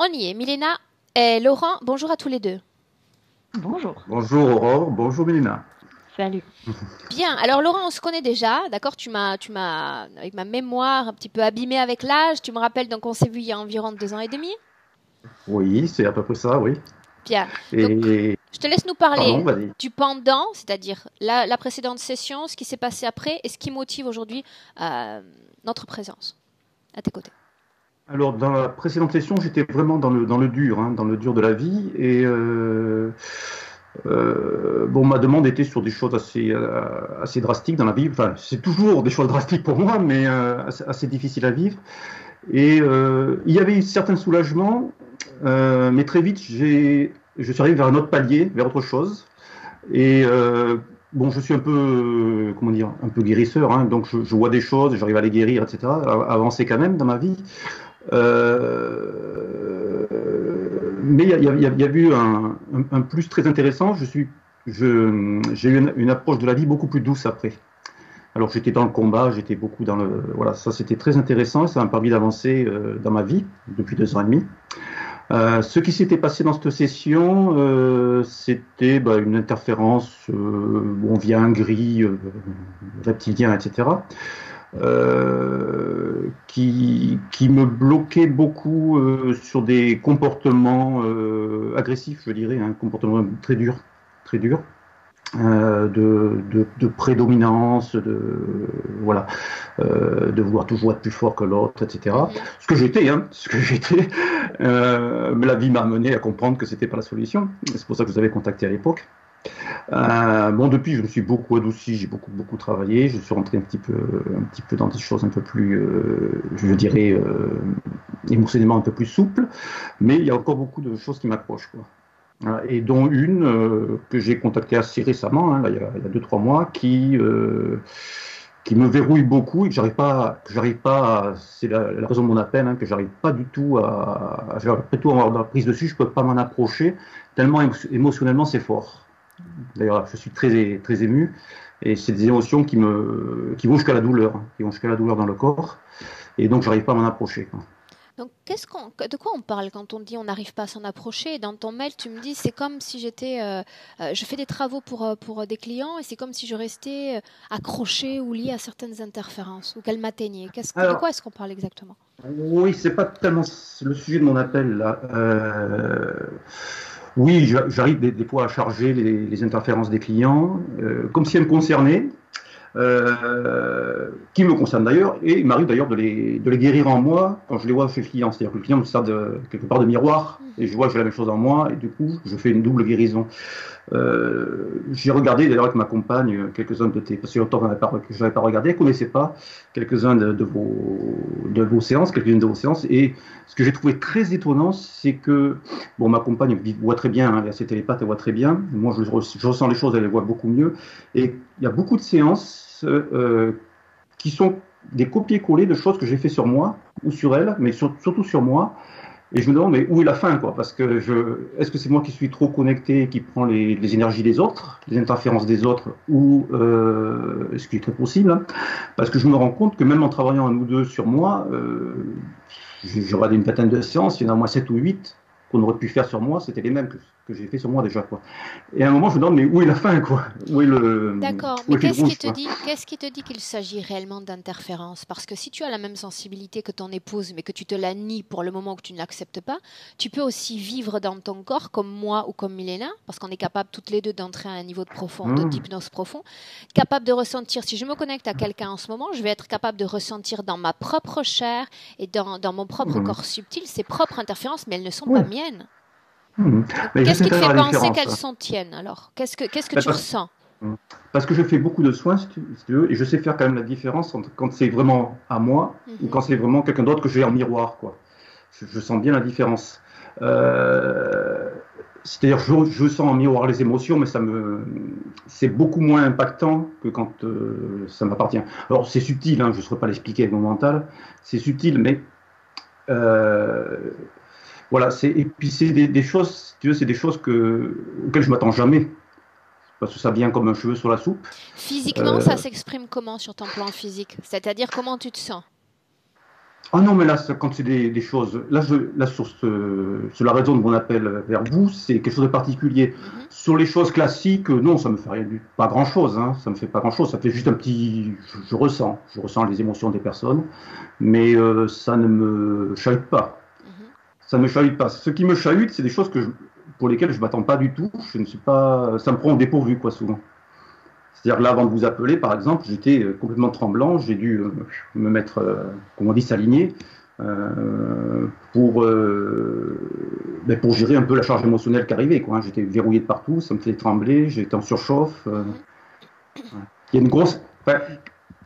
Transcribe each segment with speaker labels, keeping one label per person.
Speaker 1: On y est. Milena et Laurent, bonjour à tous les deux.
Speaker 2: Bonjour.
Speaker 3: Bonjour Aurore, bonjour Mélina.
Speaker 2: Salut.
Speaker 1: Bien, alors Laurent, on se connaît déjà, d'accord? Avec ma mémoire un petit peu abîmée avec l'âge, tu me rappelles, donc on s'est vu il y a environ 2 ans et demi.
Speaker 3: Oui, c'est à peu près ça, oui.
Speaker 1: Bien, donc
Speaker 3: Et
Speaker 1: je te laisse nous
Speaker 3: pardon,
Speaker 1: parler
Speaker 3: vas-y.
Speaker 1: du pendant, c'est-à-dire la précédente session, ce qui s'est passé après et ce qui motive aujourd'hui notre présence à tes côtés.
Speaker 3: Alors, dans la précédente session, j'étais vraiment dans le dur, dans le dur de la vie. Et bon, ma demande était sur des choses assez drastiques dans la vie. Enfin, c'est toujours des choses drastiques pour moi, mais assez difficiles à vivre. Et il y avait un certain soulagement, mais très vite, je suis arrivé vers un autre palier, vers autre chose. Et bon, je suis un peu, comment dire, un peu guérisseur, donc je vois des choses, j'arrive à les guérir, etc., à avancer quand même dans ma vie. Euh, mais il y a eu un plus très intéressant. J'ai eu une approche de la vie beaucoup plus douce après. Alors j'étais dans le combat, j'étais beaucoup dans le, voilà, ça c'était très intéressant, ça m'a permis d'avancer dans ma vie depuis 2 ans et demi. Ce qui s'était passé dans cette session, c'était une interférence via un gris reptilien, etc., qui me bloquait beaucoup sur des comportements agressifs, je dirais, un comportement très dur, très dur. De prédominance, voilà, de vouloir toujours être plus fort que l'autre, etc. Ce que j'étais, mais la vie m'a amené à comprendre que c'était pas la solution. C'est pour ça que je vous avais contacté à l'époque. Bon, depuis, je me suis beaucoup adouci, j'ai beaucoup travaillé, je suis rentré un petit peu dans des choses un peu plus, je dirais, émotionnellement un peu plus souples, mais il y a encore beaucoup de choses qui m'accrochent, quoi. Et dont une que j'ai contactée assez récemment, là, il y a 2, 3 mois, qui me verrouille beaucoup et que j'arrive pas, c'est la raison de mon appel, que j'arrive pas du tout après tout avoir de la prise dessus, je peux pas m'en approcher, tellement émotionnellement c'est fort. D'ailleurs, je suis très, très ému et c'est des émotions qui vont jusqu'à la douleur, qui vont jusqu'à la douleur dans le corps, et donc j'arrive pas à m'en approcher, quoi.
Speaker 1: Donc, de quoi on parle quand on dit on n'arrive pas à s'en approcher? Dans ton mail, tu me dis c'est comme si je fais des travaux pour des clients et c'est comme si je restais accrochée ou liée à certaines interférences ou qu'elles m'atteignaient. De
Speaker 3: Alors,
Speaker 1: quoi est-ce qu'on parle exactement?
Speaker 3: oui, c'est pas tellement le sujet de mon appel là. Oui, j'arrive des fois à charger les interférences des clients, comme si elles me concernaient, qui me concernent d'ailleurs, et il m'arrive d'ailleurs de les guérir en moi quand je les vois chez le client. C'est-à-dire que le client me sert quelque part de miroir, et je vois que j'ai la même chose en moi, et du coup, je fais une double guérison. J'ai regardé d'ailleurs avec ma compagne quelques-uns de tes, parce que longtemps que je n'avais pas regardé, elle ne connaissait pas quelques-uns de vos séances, quelques-unes de vos séances, et ce que j'ai trouvé très étonnant, c'est que, bon, ma compagne voit très bien, elle est assez télépathe, elle voit très bien, moi je ressens les choses, elle les voit beaucoup mieux, et il y a beaucoup de séances qui sont des copier-coller de choses que j'ai fait sur moi, ou sur elle, mais surtout sur moi, et je me demande, mais où est la fin, quoi? Parce que est-ce que c'est moi qui suis trop connecté, qui prend les énergies des autres, les interférences des autres, ou ce qui est très possible, parce que je me rends compte que même en travaillant un ou deux sur moi, j'ai regardé une vingtaine de séances, il y en a au moins 7 ou 8 qu'on aurait pu faire sur moi, c'était les mêmes que j'ai fait sur moi déjà, quoi. Et à un moment, je me demande, mais où est la fin, quoi?
Speaker 1: D'accord,
Speaker 3: Où
Speaker 1: mais
Speaker 3: est le fil rouge, quoi?
Speaker 1: qu'est-ce qui te dit qu'il s'agit réellement d'interférence? Parce que si tu as la même sensibilité que ton épouse, mais que tu te la nies pour le moment que tu ne l'acceptes pas, tu peux aussi vivre dans ton corps comme moi ou comme Milena, parce qu'on est capable toutes les deux d'entrer à un niveau
Speaker 3: Hum,
Speaker 1: d'hypnose profond, capable de ressentir, si je me connecte à quelqu'un en ce moment, je vais être capable de ressentir dans ma propre chair et dans mon propre
Speaker 3: hum.
Speaker 1: corps subtil ces propres interférences, mais elles ne sont pas
Speaker 3: Oui.
Speaker 1: miennes.
Speaker 3: Hum.
Speaker 1: Donc,
Speaker 3: Mais je
Speaker 1: qu'est-ce
Speaker 3: sais
Speaker 1: qui te
Speaker 3: faire
Speaker 1: fait
Speaker 3: la
Speaker 1: penser
Speaker 3: différence.
Speaker 1: qu'elles sont tiennes alors? Qu'est-ce que
Speaker 3: Ben,
Speaker 1: tu
Speaker 3: parce,
Speaker 1: ressens?
Speaker 3: parce que je fais beaucoup de soins, si tu veux, et je sais faire quand même la différence entre quand c'est vraiment à moi ou
Speaker 1: Mhm.
Speaker 3: quand c'est vraiment quelqu'un d'autre que j'ai en miroir, quoi. Je sens bien la différence. Euh, C'est-à-dire, je sens en miroir les émotions, mais c'est beaucoup moins impactant que quand ça m'appartient. Alors, c'est subtil, je ne saurais pas l'expliquer avec mon mental, c'est subtil, mais euh, voilà, et puis c'est des choses, si tu veux, c'est des choses auxquelles je m'attends jamais, parce que ça vient comme un cheveu sur la soupe.
Speaker 1: Physiquement, ça
Speaker 3: Euh,
Speaker 1: s'exprime comment sur ton plan physique? C'est-à-dire comment tu te sens?
Speaker 3: Oh non, mais là, quand c'est des choses, là sur la raison de mon appel vers vous, c'est quelque chose de particulier. Sur les choses classiques, non, ça me fait rien pas grand-chose, hein, ça me fait pas grand-chose, ça fait juste un petit, je ressens les émotions des personnes, mais ça ne me chahute pas. Ça ne me chahute pas. Ce qui me chahute, c'est des choses pour lesquelles je m'attends pas du tout. Je ne suis pas, ça me prend au dépourvu, quoi, souvent. C'est-à-dire que là, avant de vous appeler, par exemple, j'étais complètement tremblant. J'ai dû me mettre, comme on dit, s'aligner pour gérer un peu la charge émotionnelle qui arrivait, quoi, hein. J'étais verrouillé de partout, ça me faisait trembler, j'étais en surchauffe. Il y a une grosse, enfin,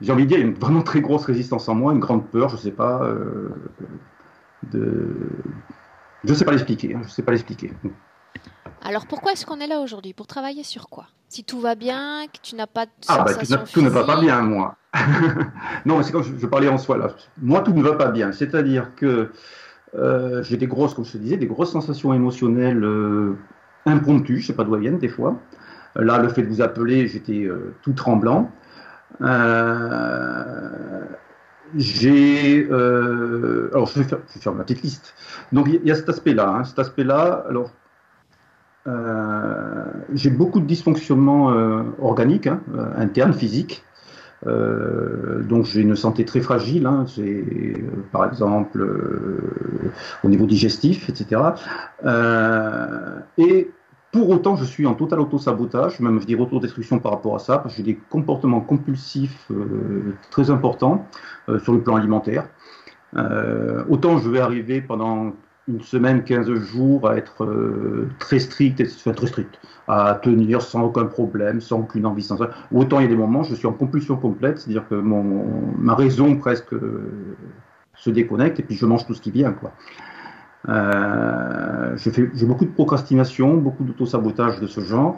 Speaker 3: j'ai envie de dire, il y a une vraiment très grosse résistance en moi, une grande peur, je sais pas, de, je sais pas l'expliquer, hein, je sais pas l'expliquer.
Speaker 1: Alors pourquoi est-ce qu'on est là aujourd'hui? Pour travailler sur quoi? Si tout va bien, que tu n'as pas de
Speaker 3: Ah,
Speaker 1: sensation
Speaker 3: tout ne va pas
Speaker 1: physique.
Speaker 3: bien, moi. Non, mais c'est quand je parlais en soi, là. Moi, tout ne va pas bien. C'est-à-dire que j'ai des grosses, comme je te disais, des grosses sensations émotionnelles impromptues, je ne sais pas d'où elles viennent des fois. Là, le fait de vous appeler, j'étais tout tremblant. Alors, je vais faire ma petite liste. Donc, il y a cet aspect-là. Hein. Cet aspect-là, alors, j'ai beaucoup de dysfonctionnements organiques, hein, internes, physiques. Donc j'ai une santé très fragile, hein. Par exemple au niveau digestif, etc. Et pour autant, je suis en total autosabotage, même je dirais autodestruction par rapport à ça, parce que j'ai des comportements compulsifs très importants sur le plan alimentaire. Autant je vais arriver pendant une semaine, 15 jours à être très strict, à tenir sans aucun problème, sans aucune envie, sans ça. Autant il y a des moments, je suis en compulsion complète, c'est-à-dire que ma raison presque se déconnecte et puis je mange tout ce qui vient, quoi. J'ai beaucoup de procrastination, beaucoup d'autosabotage de ce genre.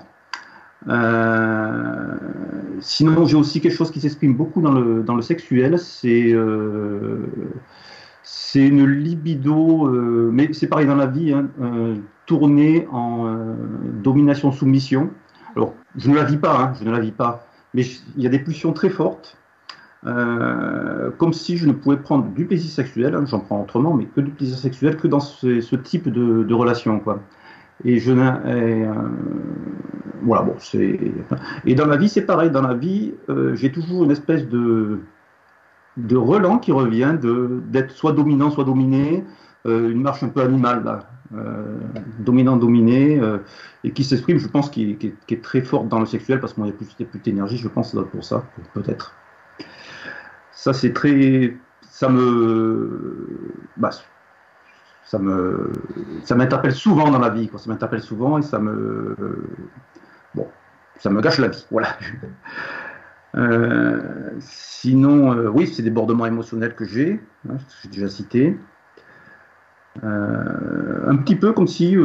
Speaker 3: Sinon, j'ai aussi quelque chose qui s'exprime beaucoup dans le sexuel, c'est une libido, mais c'est pareil dans la vie, hein, tournée en domination-soumission. Alors, je ne la vis pas, hein, je ne la vis pas, mais il y a des pulsions très fortes, comme si je ne pouvais prendre du plaisir sexuel, hein, j'en prends autrement, mais que du plaisir sexuel, que dans ce type de relation, quoi. Et voilà, bon, et dans la vie, c'est pareil. Dans la vie, j'ai toujours une espèce de relent qui revient, d'être soit dominant, soit dominé, une marche un peu animale, là, dominant-dominé, et qui s'exprime, je pense, qui est très forte dans le sexuel, parce qu'il y a plus d'énergie, je pense, là, pour ça, peut-être. Ça, c'est très... Bah, ça m'interpelle souvent dans la vie, quoi. Ça m'interpelle souvent et ça me gâche la vie, voilà. Sinon, oui, c'est des débordements émotionnels que j'ai déjà cité. Un petit peu comme si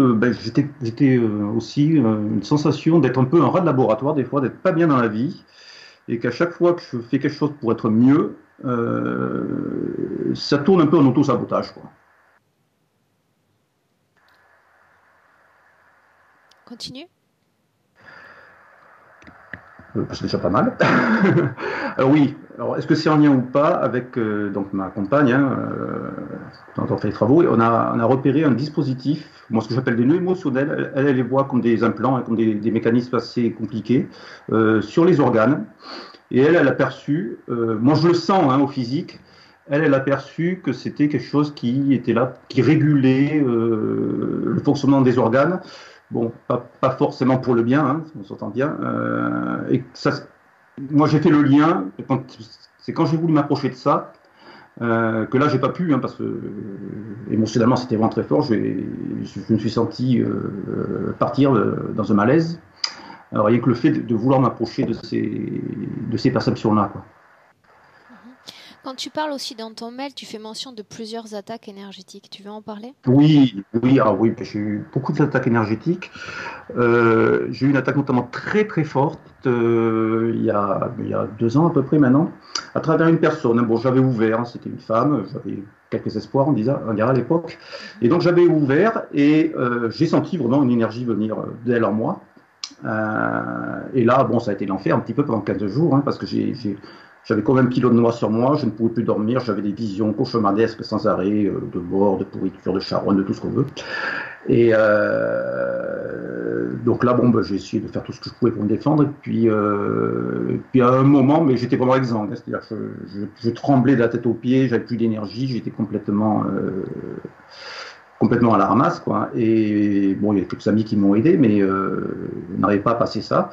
Speaker 3: j'étais aussi une sensation d'être un peu un rat de laboratoire, des fois, d'être pas bien dans la vie, et qu'à chaque fois que je fais quelque chose pour être mieux, ça tourne un peu en auto-sabotage, quoi.
Speaker 1: Continue.
Speaker 3: C'est déjà pas mal. Alors oui, alors est-ce que c'est en lien ou pas avec donc ma compagne, hein, quand on fait les travaux, on a repéré un dispositif, moi ce que j'appelle des nœuds émotionnels, elle les voit comme des implants, hein, comme des mécanismes assez compliqués, sur les organes. Et elle a perçu, moi je le sens, hein, au physique, elle a perçu que c'était quelque chose qui était là, qui régulait le fonctionnement des organes. Bon, pas forcément pour le bien, hein, on s'entend bien. Et ça, moi, j'ai fait le lien. C'est quand j'ai voulu m'approcher de ça que là, j'ai pas pu, hein, parce que émotionnellement, c'était vraiment très fort. Je me suis senti partir dans un malaise. Alors, rien que le fait de vouloir m'approcher de ces perceptions-là, quoi.
Speaker 1: Quand tu parles aussi dans ton mail, tu fais mention de plusieurs attaques énergétiques. Tu veux en parler?
Speaker 3: Oui, j'ai eu beaucoup d'attaques énergétiques. J'ai eu une attaque notamment très très forte il y a 2 ans à peu près maintenant, à travers une personne. Bon, j'avais ouvert, hein, c'était une femme, j'avais quelques espoirs, on dirait à l'époque. Et donc j'avais ouvert et j'ai senti vraiment une énergie venir d'elle en moi. Et là, bon, ça a été l'enfer un petit peu pendant 15 jours, hein, parce que J'avais quand même un kilo de noix sur moi, je ne pouvais plus dormir, j'avais des visions cauchemardesques sans arrêt, de mort, de pourriture, de charogne, de tout ce qu'on veut. Et donc là, j'ai essayé de faire tout ce que je pouvais pour me défendre. Et puis à un moment, mais j'étais vraiment exsangue, c'est-à-dire que je tremblais de la tête aux pieds, j'avais plus d'énergie, j'étais complètement à la ramasse, quoi. Et bon, il y a quelques amis qui m'ont aidé, mais je n'arrivais pas à passer ça.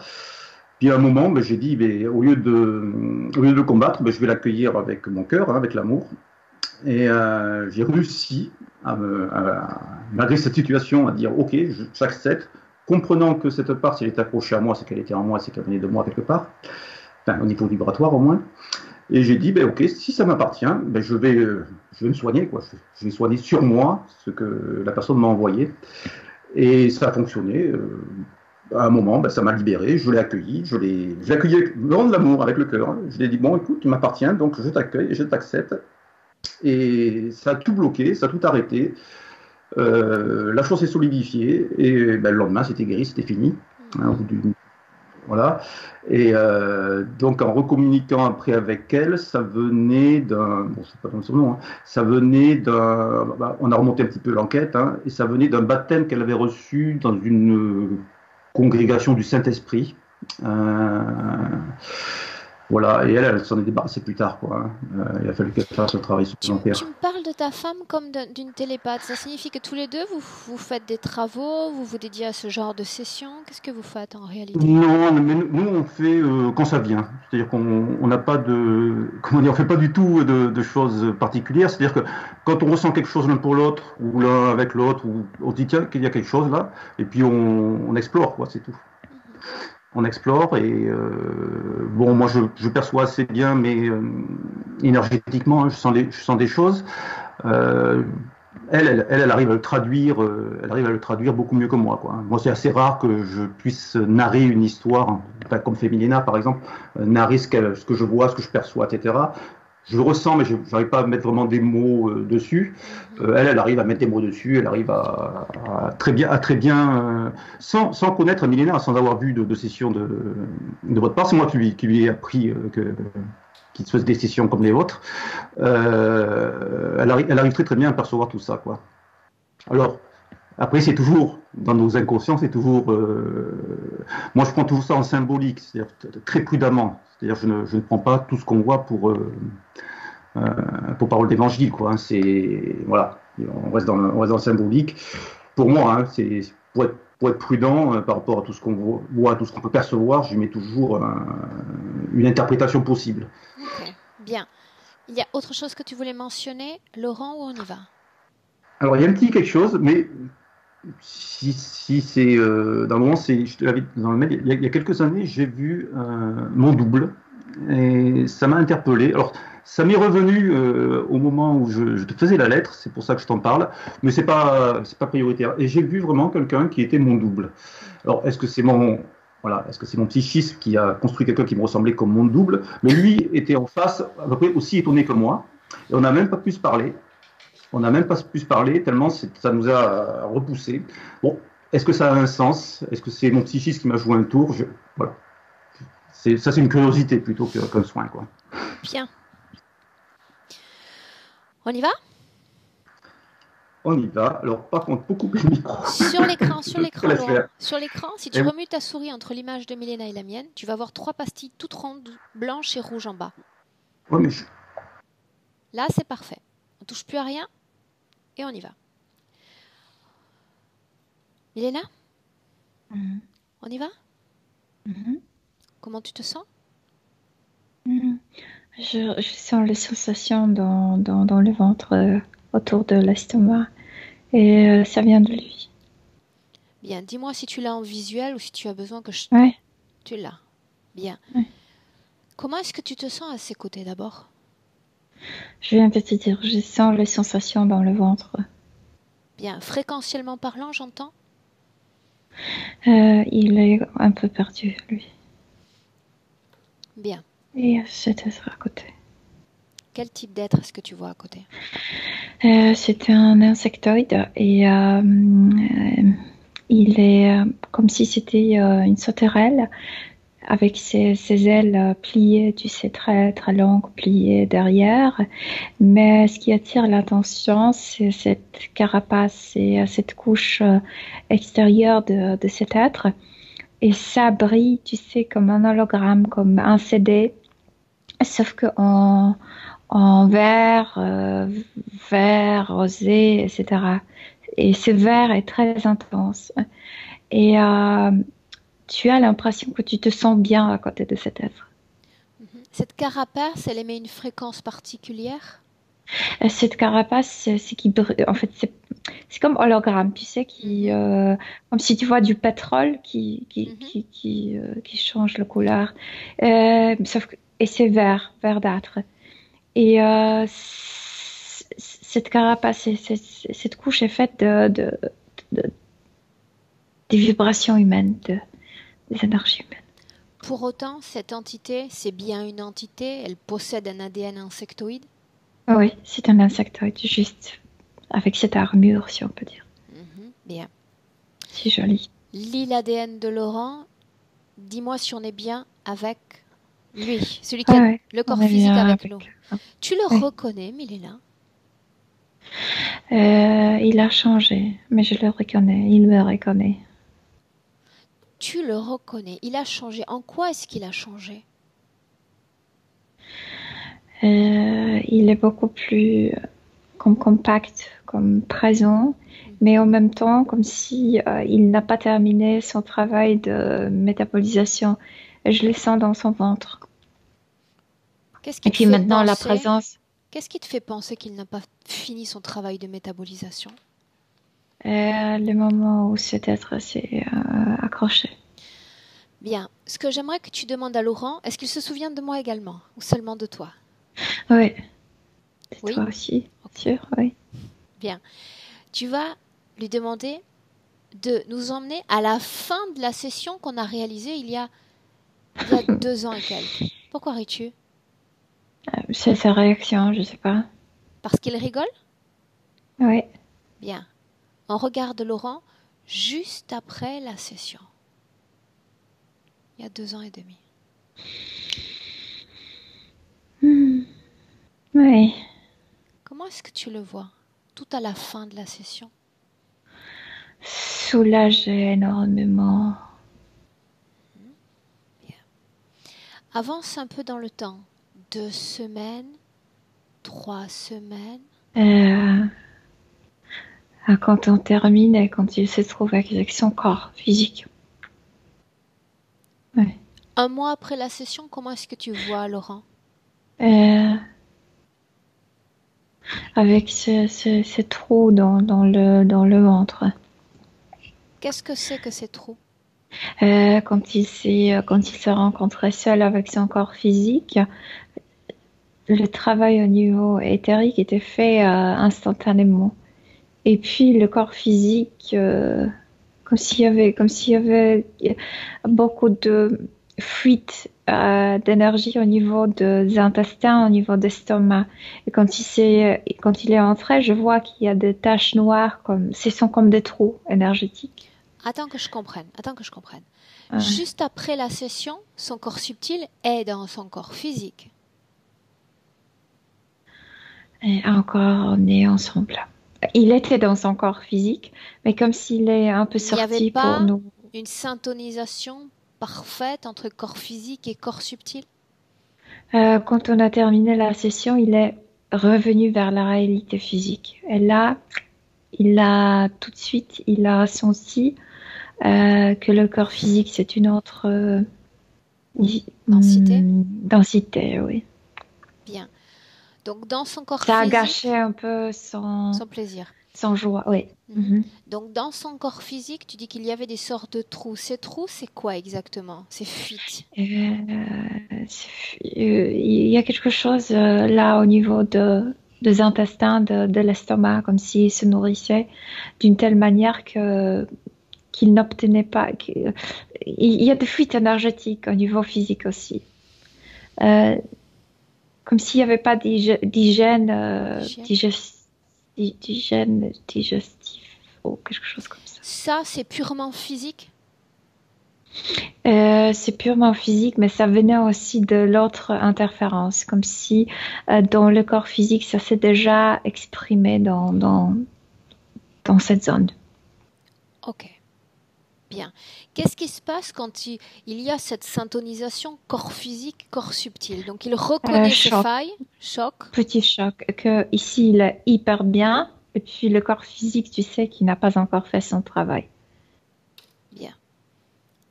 Speaker 3: Puis à un moment, j'ai dit, au lieu de le combattre, je vais l'accueillir avec mon cœur, avec l'amour. Et j'ai réussi, malgré cette situation, à dire, ok, j'accepte, comprenant que cette part, si elle est accrochée à moi, c'est qu'elle était en moi, c'est qu'elle venait de moi quelque part, enfin, au niveau vibratoire au moins. Et j'ai dit, ok, si ça m'appartient, je vais me soigner, quoi. Je vais soigner sur moi ce que la personne m'a envoyé. Et ça a fonctionné. À un moment, ça m'a libéré, je l'ai accueilli, je l'ai accueilli avec de l'amour, avec le cœur. Je lui ai dit, bon, écoute, tu m'appartiens, donc je t'accueille, je t'accepte. Et ça a tout bloqué, ça a tout arrêté. La chose s'est solidifiée, et le lendemain, c'était guéri, c'était fini. Voilà. Et donc, en recommuniquant après avec elle, ça venait d'un. Bon, je ne sais pas son nom, hein, ça venait d'un. On a remonté un petit peu l'enquête, hein, et ça venait d'un baptême qu'elle avait reçu dans une congrégation du Saint-Esprit. Voilà, et elle s'en est débarrassée plus tard, quoi. Il a fallu qu'elle fasse le travail supplémentaire.
Speaker 1: Tu me parles de ta femme comme d'une télépathe. Ça signifie que tous les deux, vous faites des travaux, vous vous dédiez à ce genre de session. Qu'est-ce que vous faites en réalité?
Speaker 3: Non, mais nous, on fait quand ça vient. C'est-à-dire qu'on n'a pas de... Comment dire, on fait pas du tout de choses particulières. C'est-à-dire que quand on ressent quelque chose l'un pour l'autre, ou l'un avec l'autre, ou on se dit, tiens, qu'il y a quelque chose là, et puis on explore, quoi, c'est tout. On explore et moi je perçois assez bien, mais énergétiquement, hein, je sens des choses. Elle arrive à le traduire, beaucoup mieux que moi, quoi. Moi, c'est assez rare que je puisse narrer une histoire, enfin, comme fait Milena par exemple, narrer ce que je vois, ce que je perçois, etc. Je le ressens, mais je n'arrive pas à mettre vraiment des mots dessus. Elle arrive à mettre des mots dessus, elle arrive à très bien, sans connaître Milena, sans avoir vu de sessions de votre part. C'est moi qui lui ai appris qu'il se fasse des sessions comme les vôtres. Elle arrive très très bien à percevoir tout ça, quoi. Alors, après, c'est toujours, dans nos inconscients, c'est toujours... moi, je prends toujours ça en symbolique, c'est-à-dire très prudemment. C'est-à-dire, je ne prends pas tout ce qu'on voit pour parole d'évangile, quoi. Hein. Voilà, on reste dans le symbolique. Pour moi, hein, c'est pour être prudent par rapport à tout ce qu'on voit, tout ce qu'on peut percevoir, je mets toujours une interprétation possible.
Speaker 1: Ok, bien. Il y a autre chose que tu voulais mentionner, Laurent, ou on y va?
Speaker 3: Alors, il y a un petit quelque chose, mais si c'est dans le moment, je te l'avais dit dans le mail, il y a quelques années, j'ai vu mon double et ça m'a interpellé. Alors, ça m'est revenu au moment où je te faisais la lettre, c'est pour ça que je t'en parle, mais c'est pas prioritaire. Et j'ai vu vraiment quelqu'un qui était mon double. Alors, est-ce que c'est mon psychisme qui a construit quelqu'un qui me ressemblait comme mon double? Mais lui était en face, à peu près aussi étonné que moi, et on n'a même pas pu se parler. Tellement ça nous a repoussés. Bon, est-ce que ça a un sens? Est-ce que c'est mon psychisme qui m'a joué un tour? Voilà. C'est une curiosité plutôt qu'un soin, quoi.
Speaker 1: Bien. On y va?
Speaker 3: On y va. Alors, par contre, pour couper le micro.
Speaker 1: Sur l'écran, si tu remues ta souris entre l'image de Milena et la mienne, tu vas voir 3 pastilles toutes rondes, blanches et rouges en bas.
Speaker 3: Ouais, mais
Speaker 1: Là, c'est parfait. On touche plus à rien et on y va. Milena? On y va? Comment tu te sens?
Speaker 2: Je sens les sensations dans le ventre, autour de l'estomac, et ça vient de lui.
Speaker 1: Bien, dis-moi si tu l'as en visuel ou si tu as besoin que je...
Speaker 2: Ouais.
Speaker 1: Tu l'as. Bien.
Speaker 2: Ouais.
Speaker 1: Comment est-ce que tu te sens à ses côtés d'abord?
Speaker 2: Je viens de te dire, je sens les sensations dans le ventre.
Speaker 1: Bien, fréquentiellement parlant, j'entends?
Speaker 2: Il est un peu perdu, lui.
Speaker 1: Bien.
Speaker 2: Et cet être à côté.
Speaker 1: Quel type d'être est-ce que tu vois à côté?
Speaker 2: C'est un insectoïde et il est comme si c'était une sauterelle avec ses ailes pliées, tu sais, très, très longues, pliées derrière. Mais ce qui attire l'attention, c'est cette carapace et cette couche extérieure de cet être. Et ça brille, tu sais, comme un hologramme, comme un CD, sauf que en vert, vert, rosé, etc. Et ce vert est très intense. Et tu as l'impression que tu te sens bien à côté de cet être.
Speaker 1: Cette carapace, elle émet une fréquence particulière?
Speaker 2: Cette carapace, c'est qui brille. En fait, c'est comme hologramme, tu sais, comme si tu vois du pétrole qui change de couleur. Et c'est vert, verdâtre. Et cette carapace, cette couche est faite de- des vibrations humaines, des énergies humaines.
Speaker 1: Pour autant, cette entité, c'est bien une entité, elle possède un ADN insectoïde?
Speaker 2: Oui, c'est un insectoïde, juste avec cette armure, si on peut dire.
Speaker 1: Bien.
Speaker 2: C'est joli.
Speaker 1: Lis l'ADN de Laurent, dis-moi si on est bien avec lui, celui qui a le corps physique avec nous. Tu le reconnais, Milena?
Speaker 2: Il a changé, mais je le reconnais, il me reconnaît.
Speaker 1: Tu le reconnais, il a changé. En quoi est-ce qu'il a changé?
Speaker 2: Il est beaucoup plus compact, comme présent, mais en même temps comme si il n'a pas terminé son travail de métabolisation. Je le sens dans son ventre.
Speaker 1: Et puis maintenant
Speaker 2: la présence.
Speaker 1: Qu'est-ce qui te fait penser qu'il n'a pas fini son travail de métabolisation?
Speaker 2: Le moment où cet être s'est accroché.
Speaker 1: Bien. Ce que j'aimerais que tu demandes à Laurent, est-ce qu'il se souvient de moi également ou seulement de toi?
Speaker 2: Oui.
Speaker 1: Oui.
Speaker 2: Toi aussi, sûr, oui.
Speaker 1: Bien. Tu vas lui demander de nous emmener à la fin de la session qu'on a réalisée il y a 2 ans et quelques. Pourquoi ris-tu?
Speaker 2: C'est sa réaction, je sais pas.
Speaker 1: Parce qu'il rigole?
Speaker 2: Oui.
Speaker 1: Bien. On regarde Laurent juste après la session. Il y a 2 ans et demi.
Speaker 2: Oui.
Speaker 1: Comment est-ce que tu le vois, tout à la fin de la session?
Speaker 2: Soulagé énormément.
Speaker 1: Bien. Avance un peu dans le temps. 2 semaines, 3 semaines.
Speaker 2: Quand on termine et quand il se trouve avec son corps physique. Ouais.
Speaker 1: 1 mois après la session, comment est-ce que tu vois Laurent?
Speaker 2: Avec ce trou dans le ventre.
Speaker 1: Qu'est-ce que c'est que ces trous?
Speaker 2: Quand il s'est rencontré seul avec son corps physique, le travail au niveau éthérique était fait instantanément. Et puis le corps physique, comme s'il y avait beaucoup de fuite d'énergie au niveau des intestins, au niveau de l'estomac. Et quand il est entré, je vois qu'il y a des taches noires, ce sont comme des trous énergétiques.
Speaker 1: Attends que je comprenne. Juste après la session, son corps subtil est dans son corps physique.
Speaker 2: Et encore, on est ensemble. Il était dans son corps physique, mais comme s'il est un peu sorti pour nous.
Speaker 1: Une syntonisation parfaite entre corps physique et corps subtil?
Speaker 2: Quand on a terminé la session, il est revenu vers la réalité physique. Et là, tout de suite, il a senti que le corps physique, c'est une autre densité, oui.
Speaker 1: Bien. Donc, dans son corps
Speaker 2: physique... Ça a
Speaker 1: physique...
Speaker 2: gâché un peu son
Speaker 1: plaisir.
Speaker 2: Son joie, oui.
Speaker 1: Donc, dans son corps physique, tu dis qu'il y avait des sortes de trous. Ces trous, c'est quoi exactement? Ces fuites?
Speaker 2: Il y a quelque chose là au niveau des intestins, de l'estomac, comme s'il se nourrissait d'une telle manière qu'il n'obtenait pas. Il y a des fuites énergétiques au niveau physique aussi. Comme s'il n'y avait pas d'hygiène digestif ou quelque chose comme ça.
Speaker 1: Ça, c'est purement physique?
Speaker 2: C'est purement physique, mais ça venait aussi de l'autre interférence, comme si dans le corps physique, ça s'est déjà exprimé dans cette zone.
Speaker 1: Ok, bien. Qu'est-ce qui se passe quand il y a cette syntonisation corps physique, corps subtil? Donc il reconnaît ses
Speaker 2: Choc,
Speaker 1: failles, choc.
Speaker 2: petit choc, que ici il est hyper bien, et puis le corps physique, tu sais, qui n'a pas encore fait son travail.
Speaker 1: Bien.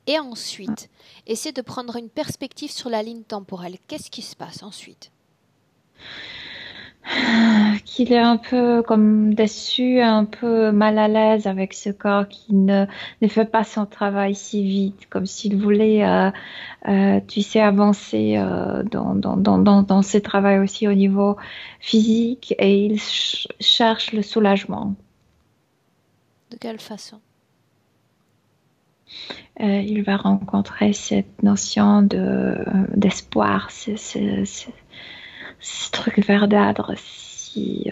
Speaker 1: Et ensuite, essaie de prendre une perspective sur la ligne temporelle. Qu'est-ce qui se passe ensuite?
Speaker 2: Qu'il est un peu comme déçu, un peu mal à l'aise avec ce corps qui ne fait pas son travail si vite, comme s'il voulait, tu sais, avancer dans ses travaux aussi au niveau physique et il cherche le soulagement.
Speaker 1: De quelle façon?
Speaker 2: Il va rencontrer cette notion d'espoir, ce truc verdâtre si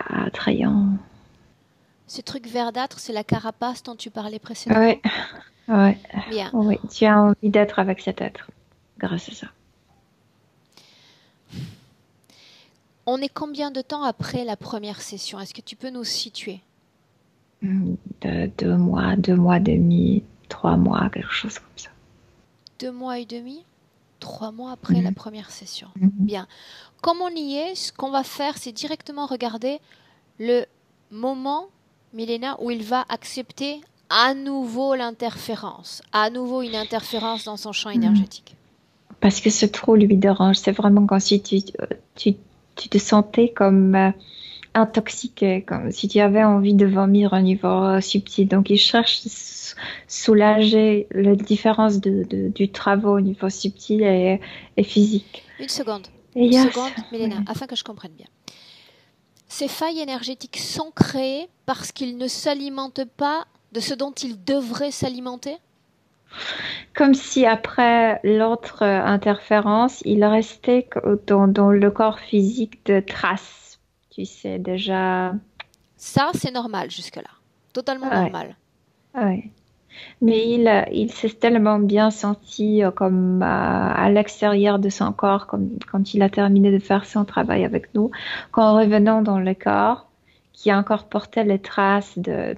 Speaker 2: attrayant.
Speaker 1: Ce truc verdâtre, c'est la carapace dont tu parlais précédemment?
Speaker 2: Ouais,
Speaker 1: Bien.
Speaker 2: oui, tu as envie d'être avec cet être, grâce à ça.
Speaker 1: On est combien de temps après la première session? Est-ce que tu peux nous situer?
Speaker 2: 2 mois, 2 mois et demi, 3 mois, quelque chose comme ça.
Speaker 1: 2 mois et demi? 3 mois après la première session. Bien. Comme on y est, ce qu'on va faire, c'est directement regarder le moment, Milena, où il va accepter à nouveau l'interférence, à nouveau une interférence dans son champ énergétique.
Speaker 2: Parce que ce trou lui dérange. C'est vraiment comme si tu te sentais comme intoxiqué, comme si tu avais envie de vomir au niveau subtil. Donc, il cherche à soulager la différence du travail au niveau subtil et physique.
Speaker 1: Une seconde, Milena, afin que je comprenne bien. Ces failles énergétiques sont créées parce qu'ils ne s'alimentent pas de ce dont ils devraient s'alimenter?
Speaker 2: Comme si après l'autre interférence, il restait dans le corps physique de traces. Tu sais, déjà.
Speaker 1: Ça, c'est normal jusque-là. Totalement normal.
Speaker 2: Ouais. Mais il s'est tellement bien senti comme à l'extérieur de son corps, quand il a terminé de faire son travail avec nous, qu'en revenant dans le corps, qui a encore porté les traces de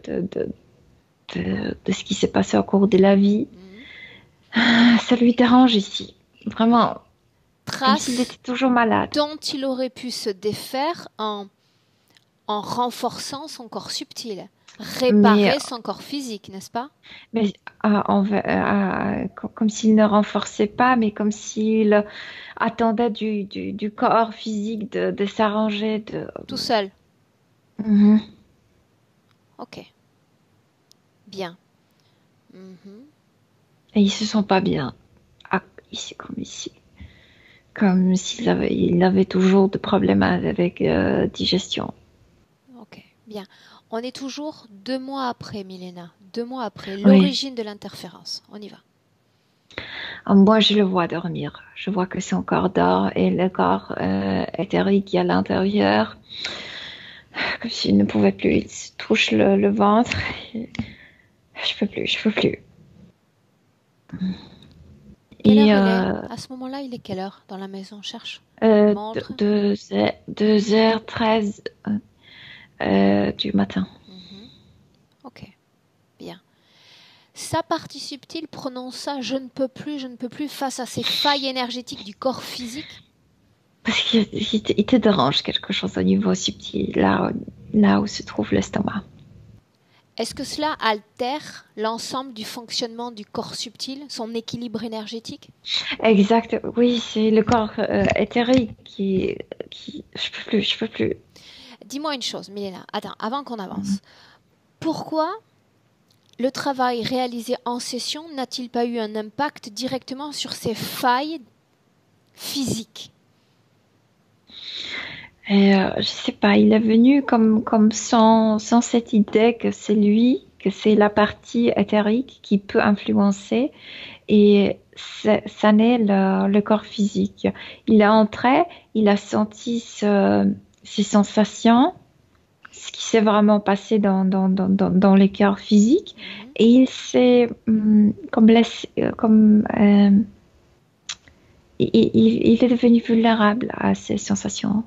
Speaker 2: ce qui s'est passé au cours de la vie, ça lui dérange ici. Vraiment. Comme s'il était toujours malade.
Speaker 1: Dont il aurait pu se défaire en renforçant son corps subtil, réparer son corps physique, n'est-ce pas?
Speaker 2: Mais comme s'il ne renforçait pas, mais comme s'il attendait du corps physique de s'arranger.
Speaker 1: Tout seul. Ok. Bien.
Speaker 2: Et il se sent pas bien. Ici comme ici. Comme s'il avait toujours des problèmes avec digestion.
Speaker 1: Ok, bien. On est toujours 2 mois après, Milena. 2 mois après l'origine de l'interférence. On y va.
Speaker 2: Moi, je le vois dormir. Je vois que son corps dort et le corps éthérique qui est à l'intérieur, comme s'il ne pouvait plus. Il se touche le ventre. Je peux plus.
Speaker 1: Quelle heure il est? À ce moment-là, il est quelle heure dans la maison? Cherche.
Speaker 2: 2h13 du matin.
Speaker 1: Ok, bien. Sa partie subtile prononce ça, je ne peux plus face à ces failles énergétiques du corps physique?
Speaker 2: Parce qu'il te dérange quelque chose au niveau subtil, là où se trouve l'estomac.
Speaker 1: Est-ce que cela altère l'ensemble du fonctionnement du corps subtil, son équilibre énergétique?
Speaker 2: Exact, oui, c'est le corps éthérique qui je peux plus.
Speaker 1: Dis-moi une chose, Milena, attends, avant qu'on avance. Pourquoi le travail réalisé en session n'a-t-il pas eu un impact directement sur ces failles physiques?
Speaker 2: Je sais pas, il est venu comme sans cette idée que c'est lui, que c'est la partie éthérique qui peut influencer et ça n'est le corps physique. Il est entré, il a senti ses sensations ce qui s'est vraiment passé dans les cœurs physiques. Et il s'est il est devenu vulnérable à ces sensations.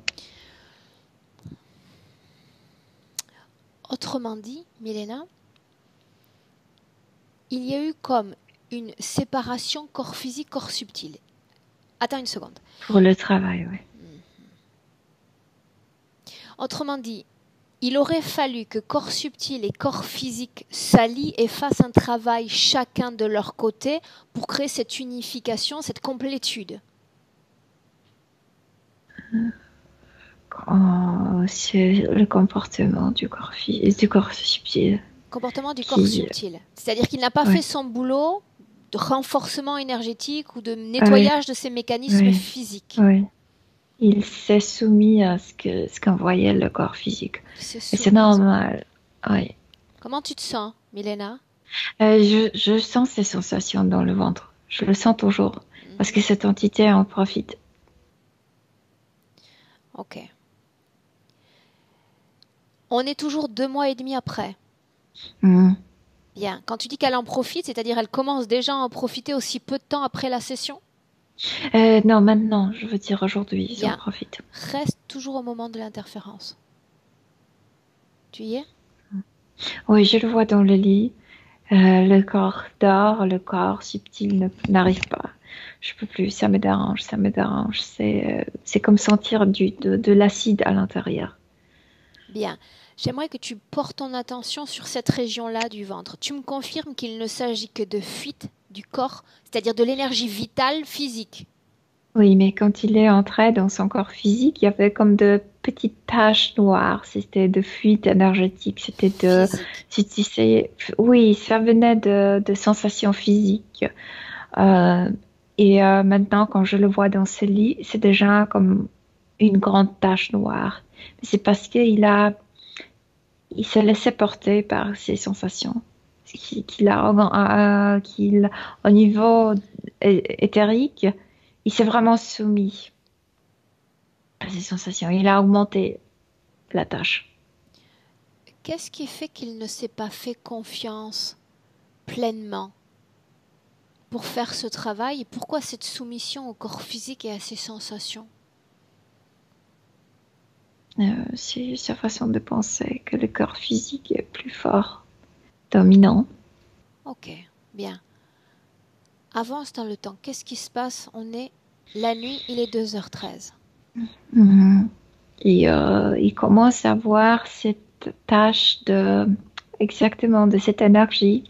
Speaker 1: Autrement dit, Milena, il y a eu comme une séparation corps physique, corps subtil. Attends une seconde.
Speaker 2: Pour le travail, oui.
Speaker 1: Autrement dit, il aurait fallu que corps subtil et corps physique s'allient et fassent un travail chacun de leur côté pour créer cette unification, cette complétude.
Speaker 2: C'est le comportement du corps subtil.
Speaker 1: Comportement du corps subtil. C'est-à-dire qu'il n'a pas fait son boulot de renforcement énergétique ou de nettoyage de ses mécanismes physiques.
Speaker 2: Oui. Il s'est soumis à ce qu'envoyait le corps physique. Et c'est normal. Oui.
Speaker 1: Comment tu te sens, Milena?
Speaker 2: Je sens ces sensations dans le ventre. Je le sens toujours. Parce que cette entité en profite.
Speaker 1: Ok. On est toujours 2 mois et demi après. Bien. Quand tu dis qu'elle en profite, c'est-à-dire elle commence déjà à en profiter aussi peu de temps après la session?
Speaker 2: Non, maintenant, je veux dire aujourd'hui, j'en profite.
Speaker 1: Reste toujours au moment de l'interférence. Tu y es?
Speaker 2: Oui, je le vois dans le lit. Le corps dort, le corps subtil n'arrive pas. Je peux plus, ça me dérange. C'est comme sentir de l'acide à l'intérieur.
Speaker 1: Bien. J'aimerais que tu portes ton attention sur cette région-là du ventre. Tu me confirmes qu'il ne s'agit que de fuite du corps, c'est-à-dire de l'énergie vitale physique.
Speaker 2: Oui, mais quand il est entré dans son corps physique, il y avait comme de petites taches noires. C'était de fuite énergétique. C'était de... Oui, ça venait de sensations physiques. Et maintenant, quand je le vois dans ce lit, c'est déjà comme une grande tache noire. Mais c'est parce qu'il s'est laissé porter par ces sensations. Au niveau éthérique, il s'est vraiment soumis à ces sensations. Il a augmenté la tâche.
Speaker 1: Qu'est-ce qui fait qu'il ne s'est pas fait confiance pleinement pour faire ce travail? Et pourquoi cette soumission au corps physique et à ses sensations?
Speaker 2: C'est sa façon de penser que le corps physique est plus fort, dominant.
Speaker 1: Ok, bien. Avance dans le temps. Qu'est-ce qui se passe? On est la nuit, il est 2h13.
Speaker 2: Et il commence à voir cette tâche exactement de cette énergie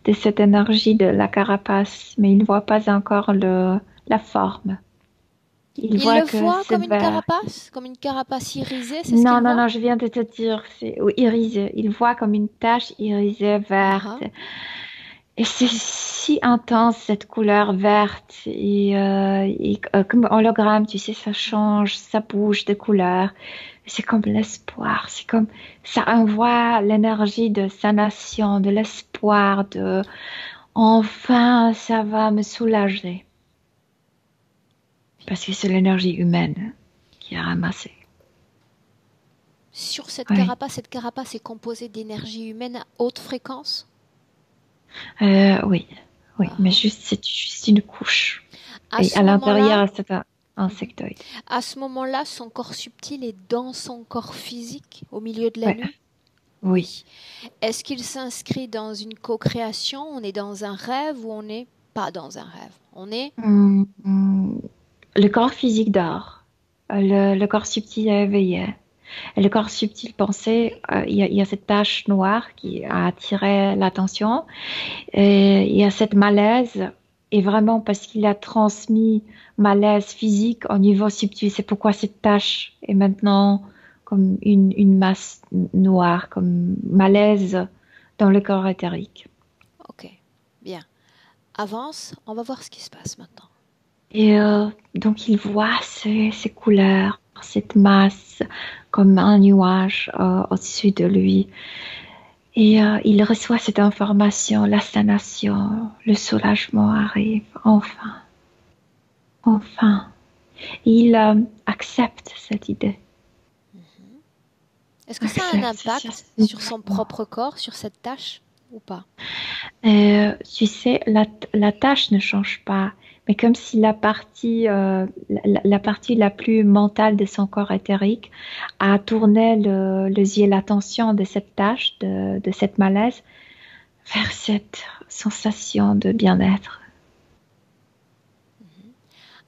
Speaker 2: de la carapace, mais il ne voit pas encore la forme.
Speaker 1: Il le voit comme une carapace? Comme une carapace irisée, c'est ce qu'il voit?
Speaker 2: Non, je viens de te dire, c'est irisé. Il voit comme une tache irisée verte. Et c'est si intense, cette couleur verte. Et comme hologramme, tu sais, ça change, ça bouge de couleur. C'est comme l'espoir. C'est comme, ça envoie l'énergie de sanation, de l'espoir, enfin, ça va me soulager. Parce que c'est l'énergie humaine qui a ramassé.
Speaker 1: Sur cette carapace est composée d'énergie humaine à haute fréquence?
Speaker 2: Oui, mais c'est juste une couche. Et à l'intérieur, c'est un insectoïde.
Speaker 1: À ce moment-là, son corps subtil est dans son corps physique, au milieu de la nuit?
Speaker 2: Oui.
Speaker 1: Est-ce qu'il s'inscrit dans une co-création? On est dans un rêve ou on n'est pas dans un rêve? On est...
Speaker 2: Le corps physique dort. Le corps subtil est éveillé. Et le corps subtil pensait, il y a cette tache noire qui a attiré l'attention. Et il y a cette malaise. Et vraiment, parce qu'il a transmis malaise physique au niveau subtil, c'est pourquoi cette tache est maintenant comme une masse noire, comme malaise dans le corps éthérique.
Speaker 1: Ok, bien. Avance, on va voir ce qui se passe maintenant.
Speaker 2: Et donc, il voit ces couleurs, cette masse comme un nuage au-dessus de lui. Et il reçoit cette information, la sanation, le soulagement arrive, enfin. Enfin. Il accepte cette idée.
Speaker 1: Est-ce que ça a un impact sur son propre corps, sur cette tâche ou pas?
Speaker 2: Tu sais, la tâche ne change pas, mais comme si la partie la plus mentale de son corps éthérique a tourné l'attention de cette tâche, de cette malaise, vers cette sensation de bien-être.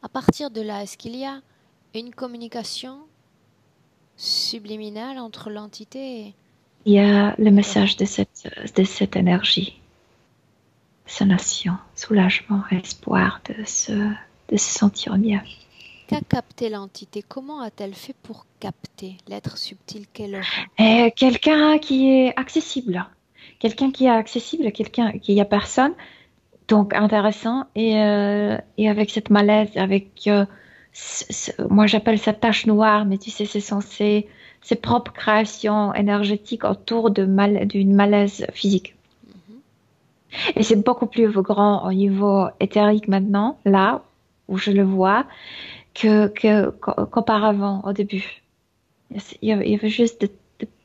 Speaker 1: À partir de là, est-ce qu'il y a une communication subliminale entre l'entité et...
Speaker 2: Il y a le message de cette énergie, sanation, soulagement, espoir de se sentir mieux.
Speaker 1: Qu'a capté l'entité? Comment a-t-elle fait pour capter l'être subtil qu'est Laurent?
Speaker 2: Quelqu'un qui est accessible. Quelqu'un qui est accessible, quelqu'un qui n'y a personne, donc intéressant, et avec cette malaise, avec, moi j'appelle ça tache noire, mais tu sais, c'est censé, ses propres créations énergétiques autour d'une malaise physique. Et c'est beaucoup plus grand au niveau éthérique maintenant, là où je le vois, qu'auparavant, au début. Il y avait juste de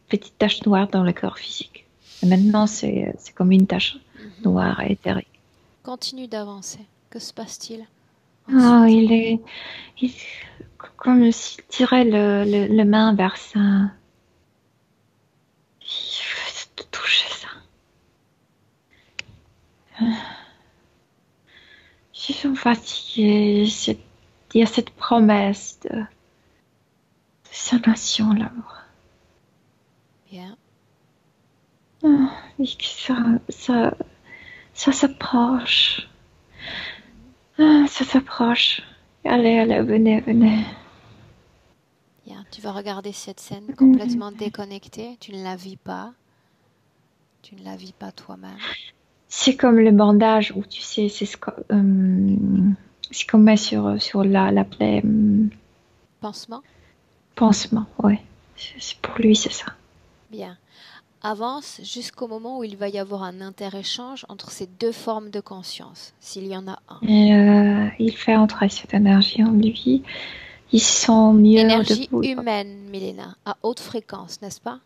Speaker 2: petites taches noires dans le corps physique. Et maintenant, c'est comme une tache noire et éthérique.
Speaker 1: Continue d'avancer. Que se passe-t-il?
Speaker 2: Oh, il est comme s'il tirait le main vers ça. Il veut toucher ça. Je suis fatiguée. Il y a cette promesse de sanation là-bas.
Speaker 1: Bien.
Speaker 2: Et que ça s'approche. Ça s'approche. Allez, venez.
Speaker 1: Bien. Tu vas regarder cette scène complètement déconnectée. Tu ne la vis pas. Tu ne la vis pas toi-même.
Speaker 2: C'est comme le bandage où tu sais, c'est qu'on met sur la plaie.
Speaker 1: Pansement?
Speaker 2: Pansement, oui. C'est pour lui, c'est ça.
Speaker 1: Bien. Avance jusqu'au moment où il va y avoir un interéchange entre ces deux formes de conscience, s'il y en a un.
Speaker 2: Et, il fait entrer cette énergie en lui. Il sent mieux.
Speaker 1: Énergie humaine, Milena, à haute fréquence, n'est-ce pas?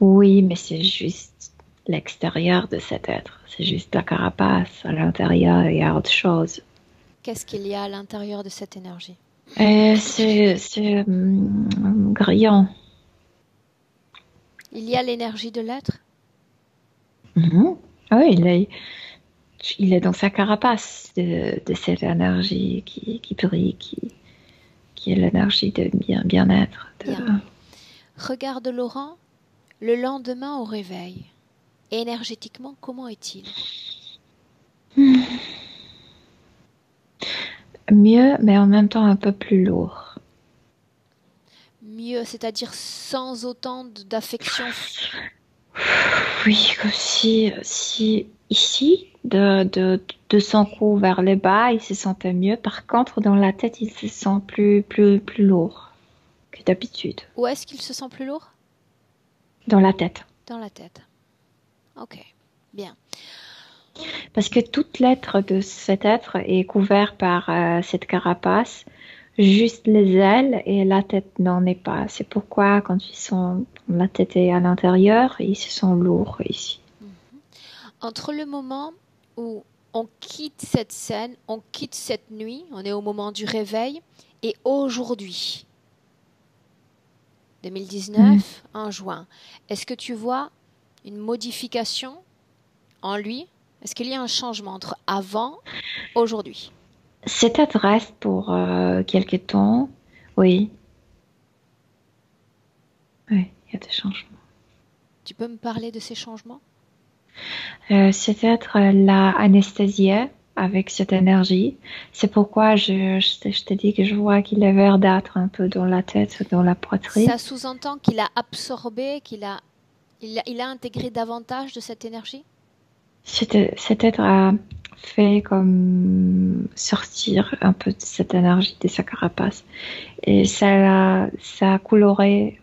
Speaker 2: Oui, mais c'est juste l'extérieur de cet être. C'est juste la carapace. À l'intérieur, il y a autre chose.
Speaker 1: Qu'est-ce qu'il y a à l'intérieur de cette énergie?
Speaker 2: C'est grillant.
Speaker 1: Il y a l'énergie de l'être?
Speaker 2: Oui, il est dans sa carapace de cette énergie qui brille, qui est l'énergie de bien-être.
Speaker 1: Bien. Regarde Laurent, le lendemain au réveil. Énergétiquement, comment est-il?
Speaker 2: Mieux, mais en même temps un peu plus lourd.
Speaker 1: Mieux, c'est-à-dire sans autant d'affection?
Speaker 2: Oui, comme si ici, de son cou vers le bas, il se sentait mieux. Par contre, dans la tête, il se sent plus lourd que d'habitude.
Speaker 1: Où est-ce qu'il se sent plus lourd?
Speaker 2: Dans la tête.
Speaker 1: Dans la tête. Ok, bien.
Speaker 2: Parce que toute l'être de cet être est couvert par cette carapace. Juste les ailes et la tête n'en est pas. C'est pourquoi quand la tête est à l'intérieur, ils se sentent lourds ici.
Speaker 1: Entre le moment où on quitte cette scène, on quitte cette nuit, on est au moment du réveil, et aujourd'hui, 2019, en juin, est-ce que tu vois une modification en lui? Est-ce qu'il y a un changement entre avant et aujourd'hui?
Speaker 2: Cet être reste pour quelque temps, oui. Oui, il y a des changements.
Speaker 1: Tu peux me parler de ces changements?
Speaker 2: Cet être l'a anesthésié avec cette énergie. C'est pourquoi je te dis que je vois qu'il est verdâtre un peu dans la tête, dans la poitrine.
Speaker 1: Ça sous-entend qu'il a absorbé, il a intégré davantage de cette énergie?
Speaker 2: Cet être a fait comme sortir un peu de cette énergie de sa carapace. Et ça a coloré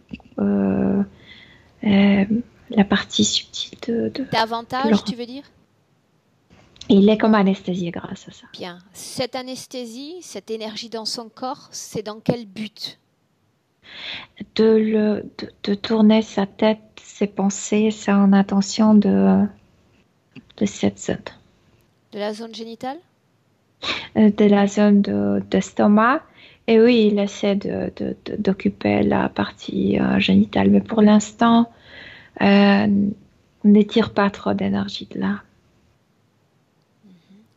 Speaker 2: la partie subtile de
Speaker 1: davantage, tu veux dire?
Speaker 2: Il est comme anesthésié grâce à ça.
Speaker 1: Bien. Cette anesthésie, cette énergie dans son corps, c'est dans quel but?
Speaker 2: de tourner sa tête, ses pensées, son attention de cette zone.
Speaker 1: De la zone génitale?
Speaker 2: De la zone d'estomac. Et oui, il essaie d'occuper la partie génitale. Mais pour l'instant, n'étire pas trop d'énergie de là.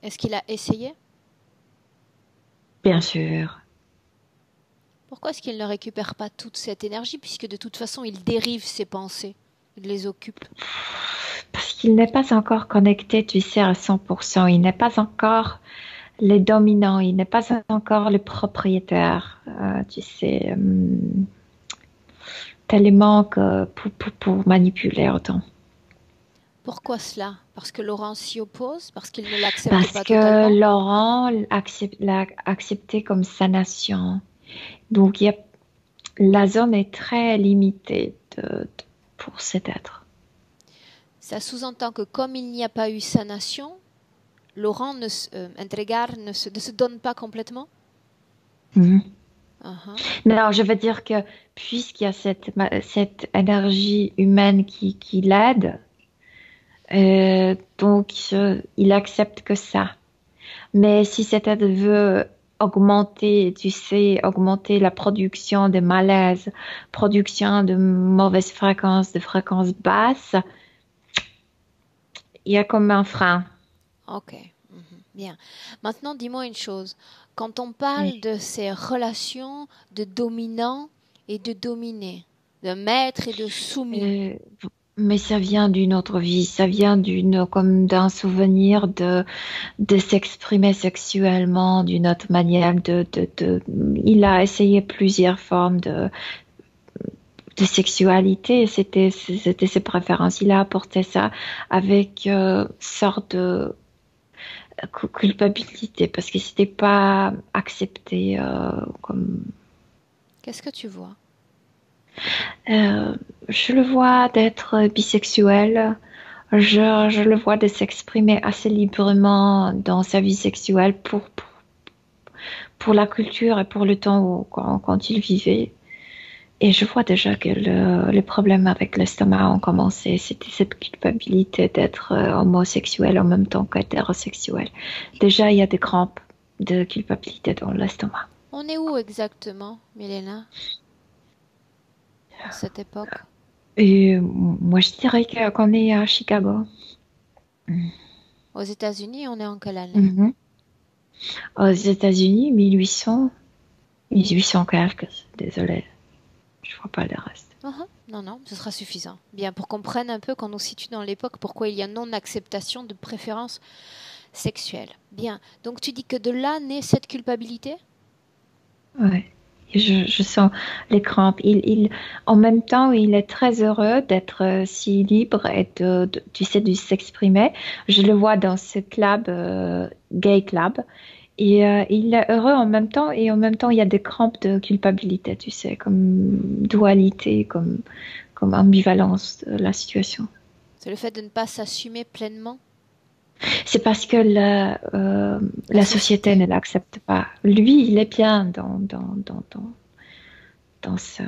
Speaker 1: Est-ce qu'il a essayé?
Speaker 2: Bien sûr.
Speaker 1: Pourquoi est-ce qu'il ne récupère pas toute cette énergie puisque de toute façon il dérive ses pensées, il les occupe?
Speaker 2: Parce qu'il n'est pas encore connecté, tu sais, à 100%. Il n'est pas encore le dominant, il n'est pas encore le propriétaire, tu sais, tellement que pour manipuler autant.
Speaker 1: Pourquoi cela? Parce que Laurent s'y oppose? Parce qu'il ne l'accepte
Speaker 2: Parce
Speaker 1: pas
Speaker 2: que
Speaker 1: totalement?
Speaker 2: Laurent l'a accepté comme sa nation. Donc, la zone est très limitée pour cet être.
Speaker 1: Ça sous-entend que comme il n'y a pas eu sanation, Laurent Entregar ne se donne pas complètement?
Speaker 2: Mhm.
Speaker 1: Uh-huh.
Speaker 2: Non, je veux dire que puisqu'il y a cette énergie humaine qui l'aide, donc il accepte que ça. Mais si cet être veut augmenter, tu sais, augmenter la production de malaise, production de mauvaises fréquences, de fréquences basses, il y a comme un frein.
Speaker 1: Ok. Bien. Maintenant, dis-moi une chose. Quand on parle de ces relations de dominant et de dominé, de maître et de soumis,
Speaker 2: Euh, mais ça vient d'une autre vie, ça vient comme d'un souvenir de s'exprimer sexuellement d'une autre manière. Il a essayé plusieurs formes de sexualité, c'était ses préférences. Il a apporté ça avec sorte de culpabilité parce que c'était pas accepté comme.
Speaker 1: qu'est-ce que tu vois?
Speaker 2: Je le vois d'être bisexuel. Je le vois de s'exprimer assez librement dans sa vie sexuelle pour la culture et pour le temps quand il vivait. Et je vois déjà que les problèmes avec l'estomac ont commencé. C'était cette culpabilité d'être homosexuel en même temps qu'hétérosexuel. Déjà, il y a des crampes de culpabilité dans l'estomac.
Speaker 1: On est où exactement, Milena, à cette époque?
Speaker 2: Et moi, je dirais qu'on est à Chicago.
Speaker 1: Aux États-Unis, on est en quelle année?
Speaker 2: Mhm. Aux États-Unis, 1800 quelques. Désolée, je vois pas le reste.
Speaker 1: Non, non, ce sera suffisant. Bien, pour qu'on prenne un peu, qu'on nous situe dans l'époque, pourquoi il y a non-acceptation de préférences sexuelles. Bien, donc tu dis que de là naît cette culpabilité?
Speaker 2: Ouais. Je sens les crampes. En même temps, il est très heureux d'être si libre et tu sais, de s'exprimer. Je le vois dans ce club, gay club. Et il est heureux en même temps. Et en même temps, il y a des crampes de culpabilité, tu sais, comme dualité, comme ambivalence de la situation.
Speaker 1: C'est le fait de ne pas s'assumer pleinement?
Speaker 2: C'est parce que la société ne l'accepte pas. Lui, il est bien dans sa,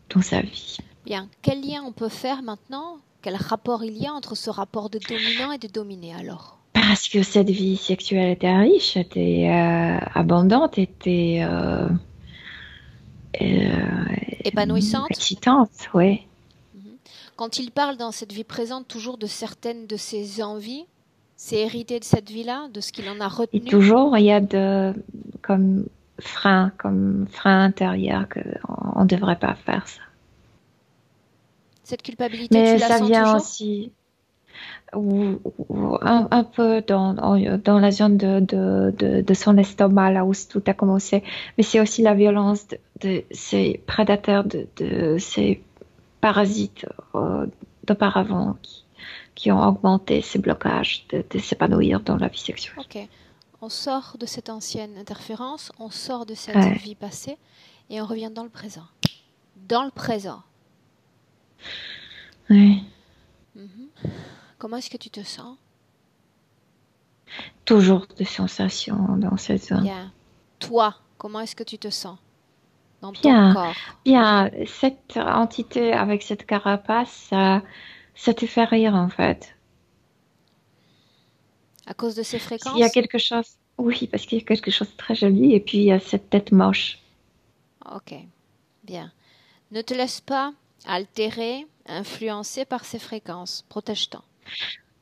Speaker 2: dans sa vie.
Speaker 1: Bien, quel lien on peut faire maintenant? Quel rapport il y a entre ce rapport de dominant et de dominé alors?
Speaker 2: Parce que cette vie sexuelle était riche, était abondante, était
Speaker 1: Épanouissante?
Speaker 2: excitante, oui.
Speaker 1: Quand il parle dans cette vie présente toujours de certaines de ses envies, c'est hérité de cette vie-là, de ce qu'il en a
Speaker 2: Et
Speaker 1: retenu?
Speaker 2: toujours, il y a comme frein intérieur qu'on ne devrait pas faire ça.
Speaker 1: Cette culpabilité,
Speaker 2: Mais
Speaker 1: tu la
Speaker 2: ça
Speaker 1: sens
Speaker 2: vient
Speaker 1: toujours?
Speaker 2: aussi un peu dans la zone de son estomac, là où tout a commencé. Mais c'est aussi la violence de ces prédateurs, de ces parasites d'auparavant qui ont augmenté ces blocages de s'épanouir dans la vie sexuelle.
Speaker 1: Ok. On sort de cette ancienne interférence, on sort de cette
Speaker 2: Ouais.
Speaker 1: vie passée et on revient dans le présent. Dans le présent.
Speaker 2: Ouais.
Speaker 1: Comment est-ce que tu te sens?
Speaker 2: Toujours des sensations dans cette zone.
Speaker 1: Bien. Toi, comment est-ce que tu te sens? dans ton
Speaker 2: Bien,
Speaker 1: corps.
Speaker 2: bien. Cette entité avec cette carapace, ça te fait rire en fait.
Speaker 1: À cause de ces
Speaker 2: Parce qu'il y a
Speaker 1: fréquences?
Speaker 2: quelque chose. Oui, parce qu'il y a quelque chose de très joli et puis il y a cette tête moche.
Speaker 1: Ok, bien. Ne te laisse pas altérer, influencer par ces fréquences. Protège-toi.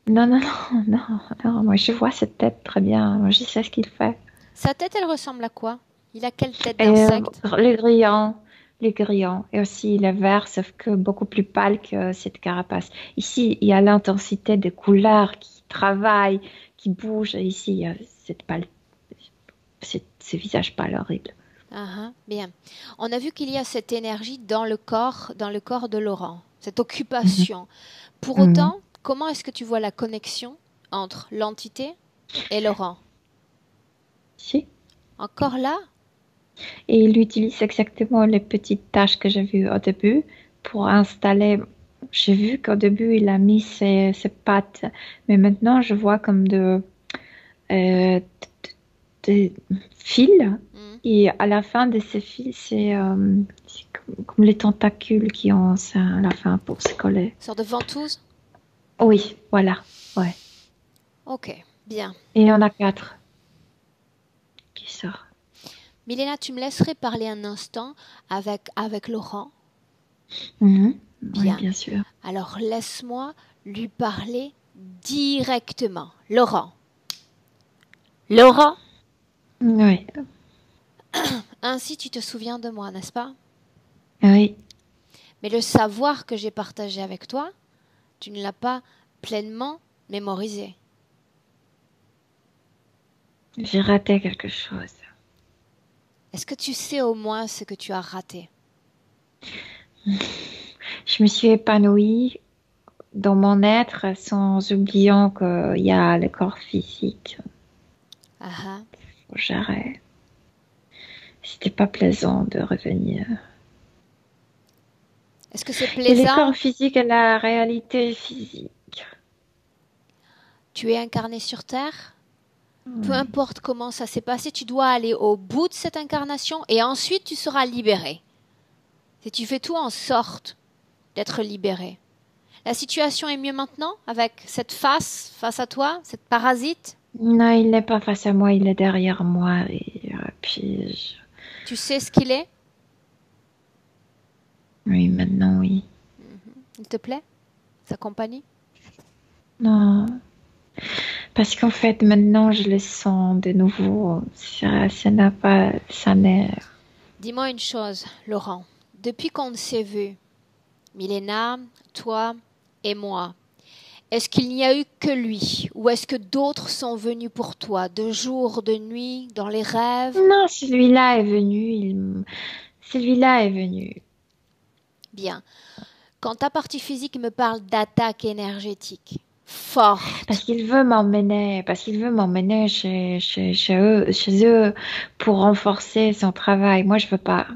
Speaker 2: Non, non, non, non, non. Moi, je vois cette tête très bien. Moi, je sais ce qu'il fait.
Speaker 1: Sa tête, elle ressemble à quoi? Il a quelle tête
Speaker 2: Et
Speaker 1: d'insecte?
Speaker 2: les grillons, et aussi le vert, sauf que beaucoup plus pâle que cette carapace. Ici, il y a l'intensité des couleurs qui travaillent, qui bougent. Et ici, il y a cette pâle, ce visage pâle horrible.
Speaker 1: Ah, ah, bien. On a vu qu'il y a cette énergie dans le corps de Laurent, cette
Speaker 2: Mhm,
Speaker 1: occupation. Pour
Speaker 2: mhm.
Speaker 1: autant, comment est-ce que tu vois la connexion entre l'entité et Laurent?
Speaker 2: Si.
Speaker 1: Encore là?
Speaker 2: Et il utilise exactement les petites tâches que j'ai vues au début pour installer. J'ai vu qu'au début, il a mis ses pattes, mais maintenant, je vois comme euh, des fils.
Speaker 1: Hmm.
Speaker 2: Et à la fin de ces fils, c'est comme les tentacules qui ont ça à la fin pour se coller.
Speaker 1: Sorte de ventouse?
Speaker 2: Oui, voilà. Ouais.
Speaker 1: Ok, bien.
Speaker 2: Et il y en a 4 qui sortent.
Speaker 1: Milena, tu me laisserais parler un instant avec Laurent?
Speaker 2: Mhm. Oui,
Speaker 1: Bien.
Speaker 2: bien sûr.
Speaker 1: Alors laisse-moi lui parler directement. Laurent. Laurent,
Speaker 2: Oui,
Speaker 1: ainsi tu te souviens de moi, n'est-ce pas?
Speaker 2: oui.
Speaker 1: Mais le savoir que j'ai partagé avec toi, tu ne l'as pas pleinement mémorisé.
Speaker 2: J'ai raté quelque chose.
Speaker 1: Est-ce que tu sais au moins ce que tu as raté?
Speaker 2: Je me suis épanouie dans mon être sans oubliant qu'il y a le corps physique.
Speaker 1: Ah ah.
Speaker 2: Faut que j'arrête. C'était pas plaisant de revenir.
Speaker 1: Est-ce que c'est
Speaker 2: Et le corps
Speaker 1: plaisant?
Speaker 2: physique et la réalité physique.
Speaker 1: Tu es incarné sur Terre? Peu
Speaker 2: Oui.
Speaker 1: importe comment ça s'est passé, tu dois aller au bout de cette incarnation et ensuite tu seras libéré. Si tu fais tout en sorte d'être libéré. La situation est mieux maintenant avec cette face à toi, cette parasite?
Speaker 2: Non, il n'est pas face à moi, il est derrière moi. Et puis,
Speaker 1: Tu sais ce qu'il est?
Speaker 2: oui, maintenant, oui.
Speaker 1: Il te plaît? Sa compagnie?
Speaker 2: Non, parce qu'en fait, maintenant, je le sens de nouveau. Ça n'a pas, ça n'est.
Speaker 1: Dis-moi une chose, Laurent. Depuis qu'on s'est vu, Milena, toi et moi, est-ce qu'il n'y a eu que lui ou est-ce que d'autres sont venus pour toi, de jour, de nuit, dans les rêves?
Speaker 2: Non, celui-là est venu. Celui-là est venu.
Speaker 1: Bien. Quand ta partie physique me parle d'attaque énergétique
Speaker 2: Parce
Speaker 1: forte,
Speaker 2: qu'il veut m'emmener, chez eux pour renforcer son travail. Moi, je veux pas.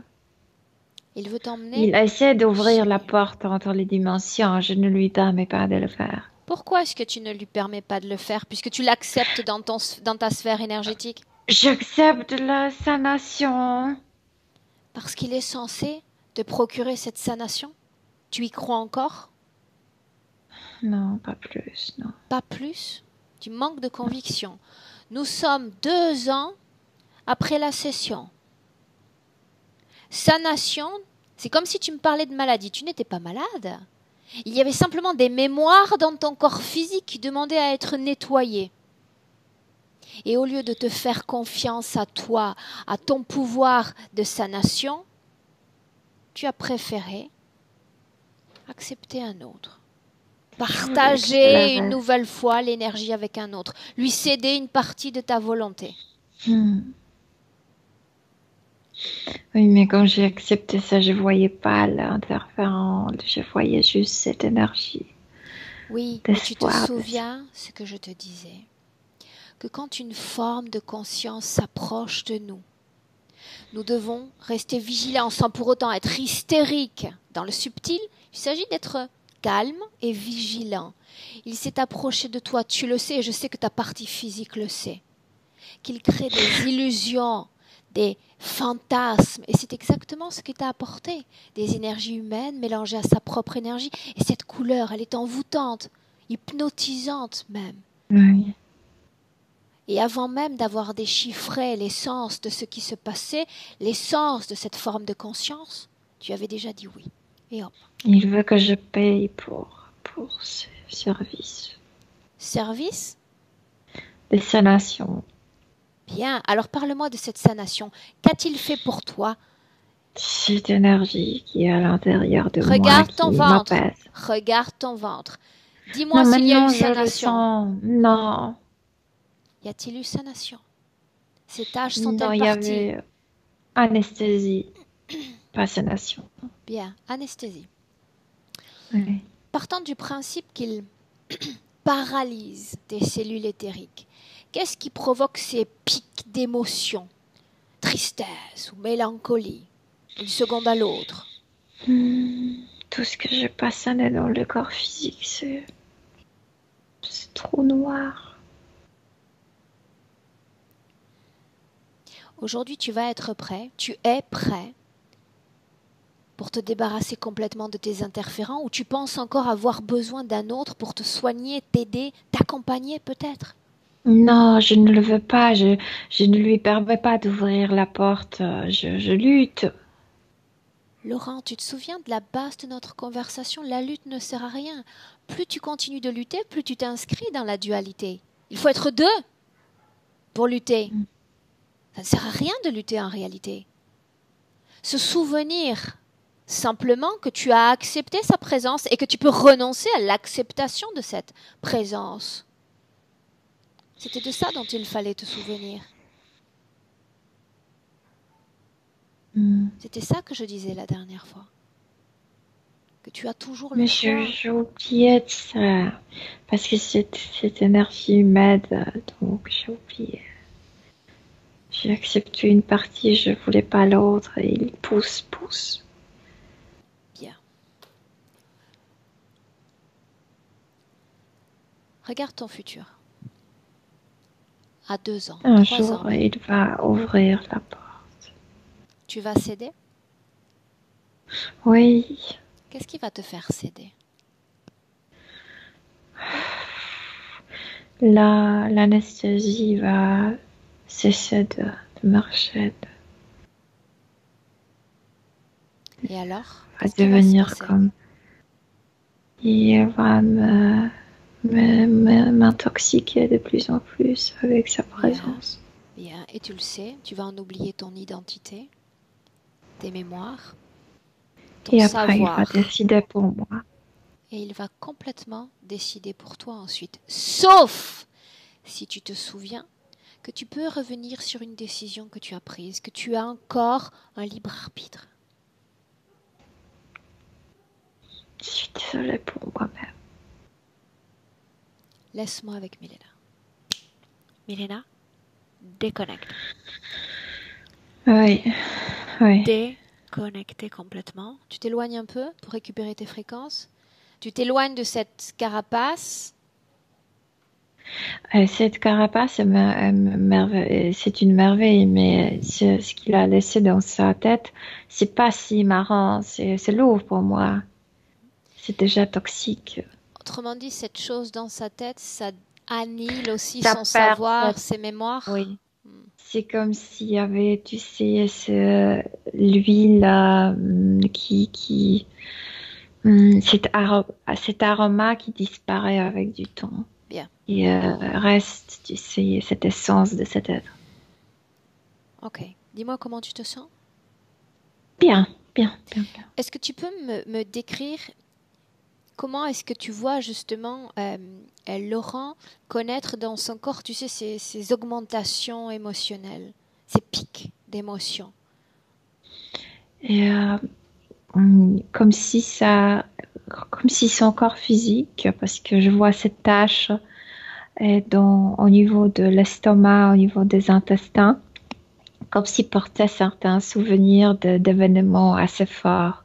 Speaker 1: il veut t'emmener
Speaker 2: Il essaie d'ouvrir
Speaker 1: chez
Speaker 2: la
Speaker 1: lui.
Speaker 2: porte entre les dimensions. Je ne lui permets pas de le faire.
Speaker 1: Pourquoi est-ce que tu ne lui permets pas de le faire puisque tu l'acceptes dans ta sphère énergétique?
Speaker 2: J'accepte la sanation.
Speaker 1: Parce qu'il est censé te procurer cette sanation? Tu y crois encore?
Speaker 2: Non, pas plus, non.
Speaker 1: Pas plus? Tu manques de conviction. Nous sommes 2 ans après la session. Sanation, c'est comme si tu me parlais de maladie. Tu n'étais pas malade. Il y avait simplement des mémoires dans ton corps physique qui demandaient à être nettoyées. Et au lieu de te faire confiance à toi, à ton pouvoir de sanation, tu as préféré accepter un autre.
Speaker 2: Je veux
Speaker 1: Partager une
Speaker 2: accélérer.
Speaker 1: nouvelle fois l'énergie avec un autre. Lui céder une partie de ta volonté.
Speaker 2: Hmm. Oui, mais quand j'ai accepté ça, je voyais pas l'interférence. Je voyais juste cette énergie
Speaker 1: Oui, mais tu te
Speaker 2: d'espoir.
Speaker 1: souviens ce que je te disais, que quand une forme de conscience s'approche de nous, nous devons rester vigilants sans pour autant être hystériques. Dans le subtil, il s'agit d'être calme et vigilant. Il s'est approché de toi, tu le sais, et je sais que ta partie physique le sait. Qu'il crée des illusions, des fantasmes. Et c'est exactement ce qu'il t'a apporté. Des énergies humaines mélangées à sa propre énergie. Et cette couleur, elle est envoûtante, hypnotisante même.
Speaker 2: Oui.
Speaker 1: Et avant même d'avoir déchiffré l'essence de ce qui se passait, l'essence de cette forme de conscience, tu avais déjà dit oui. Et hop.
Speaker 2: Il veut que je paye pour ce service.
Speaker 1: Service?
Speaker 2: Des sanations.
Speaker 1: Bien, alors parle-moi de cette sanation. Qu'a-t-il fait pour toi?
Speaker 2: Cette énergie qui est à l'intérieur de moi,
Speaker 1: Regarde
Speaker 2: qui
Speaker 1: ton ventre.
Speaker 2: m'apaise.
Speaker 1: Regarde ton ventre. Dis-moi
Speaker 2: Non,
Speaker 1: s'il y a
Speaker 2: maintenant
Speaker 1: eu
Speaker 2: je le
Speaker 1: sanation.
Speaker 2: sens. Non,
Speaker 1: Y a-t-il eu sanation? Ces taches
Speaker 2: non,
Speaker 1: sont-elles
Speaker 2: il y
Speaker 1: parties?
Speaker 2: avait anesthésie, pas sanation.
Speaker 1: Bien, anesthésie.
Speaker 2: Oui.
Speaker 1: Partant du principe qu'il paralyse tes cellules éthériques, qu'est-ce qui provoque ces pics d'émotion? Tristesse ou mélancolie, d'une seconde à l'autre?
Speaker 2: Tout ce que je passe dans le corps physique, c'est trop noir.
Speaker 1: Aujourd'hui, tu vas être prêt, tu es prêt pour te débarrasser complètement de tes interférents, ou tu penses encore avoir besoin d'un autre pour te soigner, t'aider, t'accompagner peut-être?
Speaker 2: Non, je ne le veux pas. Je ne lui permets pas d'ouvrir la porte. Je lutte.
Speaker 1: Laurent, tu te souviens de la base de notre conversation? La lutte ne sert à rien. Plus tu continues de lutter, plus tu t'inscris dans la dualité. Il faut être deux pour lutter. Ça ne sert à rien de lutter en réalité. Se souvenir simplement que tu as accepté sa présence et que tu peux renoncer à l'acceptation de cette présence. C'était de ça dont il fallait te souvenir. C'était ça que je disais la dernière fois. Que tu as toujours le
Speaker 2: Mais
Speaker 1: choix.
Speaker 2: j'ai oublié de ça. Parce que cette énergie m'aide. Donc j'ai oublié. J'ai accepté une partie, je voulais pas l'autre. Et il pousse.
Speaker 1: Bien. Regarde ton futur. À 2 ans,
Speaker 2: Un
Speaker 1: 3
Speaker 2: jour,
Speaker 1: ans.
Speaker 2: il va ouvrir la porte.
Speaker 1: Tu vas céder?
Speaker 2: Oui.
Speaker 1: Qu'est-ce qui va te faire céder?
Speaker 2: L'anesthésie va cesser de marcher,
Speaker 1: Et alors?
Speaker 2: va
Speaker 1: Qu'est-ce qui va se
Speaker 2: devenir
Speaker 1: passer?
Speaker 2: comme... Il va m'intoxiquer de plus en plus avec sa présence.
Speaker 1: Bien. Et tu le sais, tu vas en oublier ton identité, tes mémoires, ton
Speaker 2: Et après,
Speaker 1: savoir.
Speaker 2: il va décider pour moi.
Speaker 1: Et il va complètement décider pour toi ensuite. Sauf si tu te souviens que tu peux revenir sur une décision que tu as prise, que tu as encore un libre arbitre.
Speaker 2: Je suis désolée pour moi-même.
Speaker 1: Laisse-moi avec Milena. Milena, déconnecte.
Speaker 2: Oui.
Speaker 1: Déconnecter complètement. Tu t'éloignes un peu pour récupérer tes fréquences. Tu t'éloignes de cette carapace.
Speaker 2: Cette carapace, c'est une merveille, mais ce qu'il a laissé dans sa tête, c'est pas si marrant, c'est lourd pour moi. C'est déjà toxique.
Speaker 1: Autrement dit, cette chose dans sa tête, ça annihile aussi
Speaker 2: Ça
Speaker 1: son
Speaker 2: perd
Speaker 1: savoir,
Speaker 2: cette-
Speaker 1: ses mémoires.
Speaker 2: Oui. C'est comme s'il y avait, tu sais, l'huile cet aroma qui disparaît avec du temps.
Speaker 1: Bien.
Speaker 2: Et reste, tu sais, cette essence de cet être.
Speaker 1: Ok. Dis-moi comment tu te sens.
Speaker 2: Bien.
Speaker 1: Est-ce que tu peux me décrire comment est-ce que tu vois justement Laurent connaître dans son corps, tu sais, ces augmentations émotionnelles, ces pics d'émotions?
Speaker 2: Et comme si son corps physique, parce que je vois cette tache au niveau de l'estomac, au niveau des intestins, comme s'il portait certains souvenirs d'événements assez forts.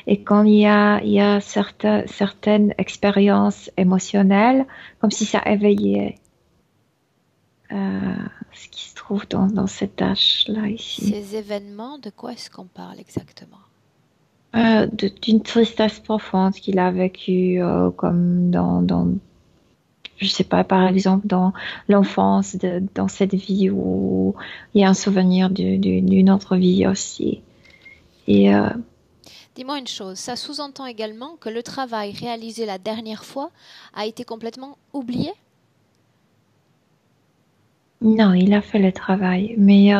Speaker 2: Et quand il y a certaines expériences émotionnelles, comme si ça éveillait. ce qui se trouve dans cette tâche-là ici.
Speaker 1: Ces événements, de quoi est-ce qu'on parle exactement?
Speaker 2: D'une tristesse profonde qu'il a vécue, comme je sais pas, par exemple, dans l'enfance, dans cette vie où il y a un souvenir d'une autre vie aussi. Et
Speaker 1: Dis-moi une chose, ça sous-entend également que le travail réalisé la dernière fois a été complètement oublié?
Speaker 2: non, il a fait le travail, mais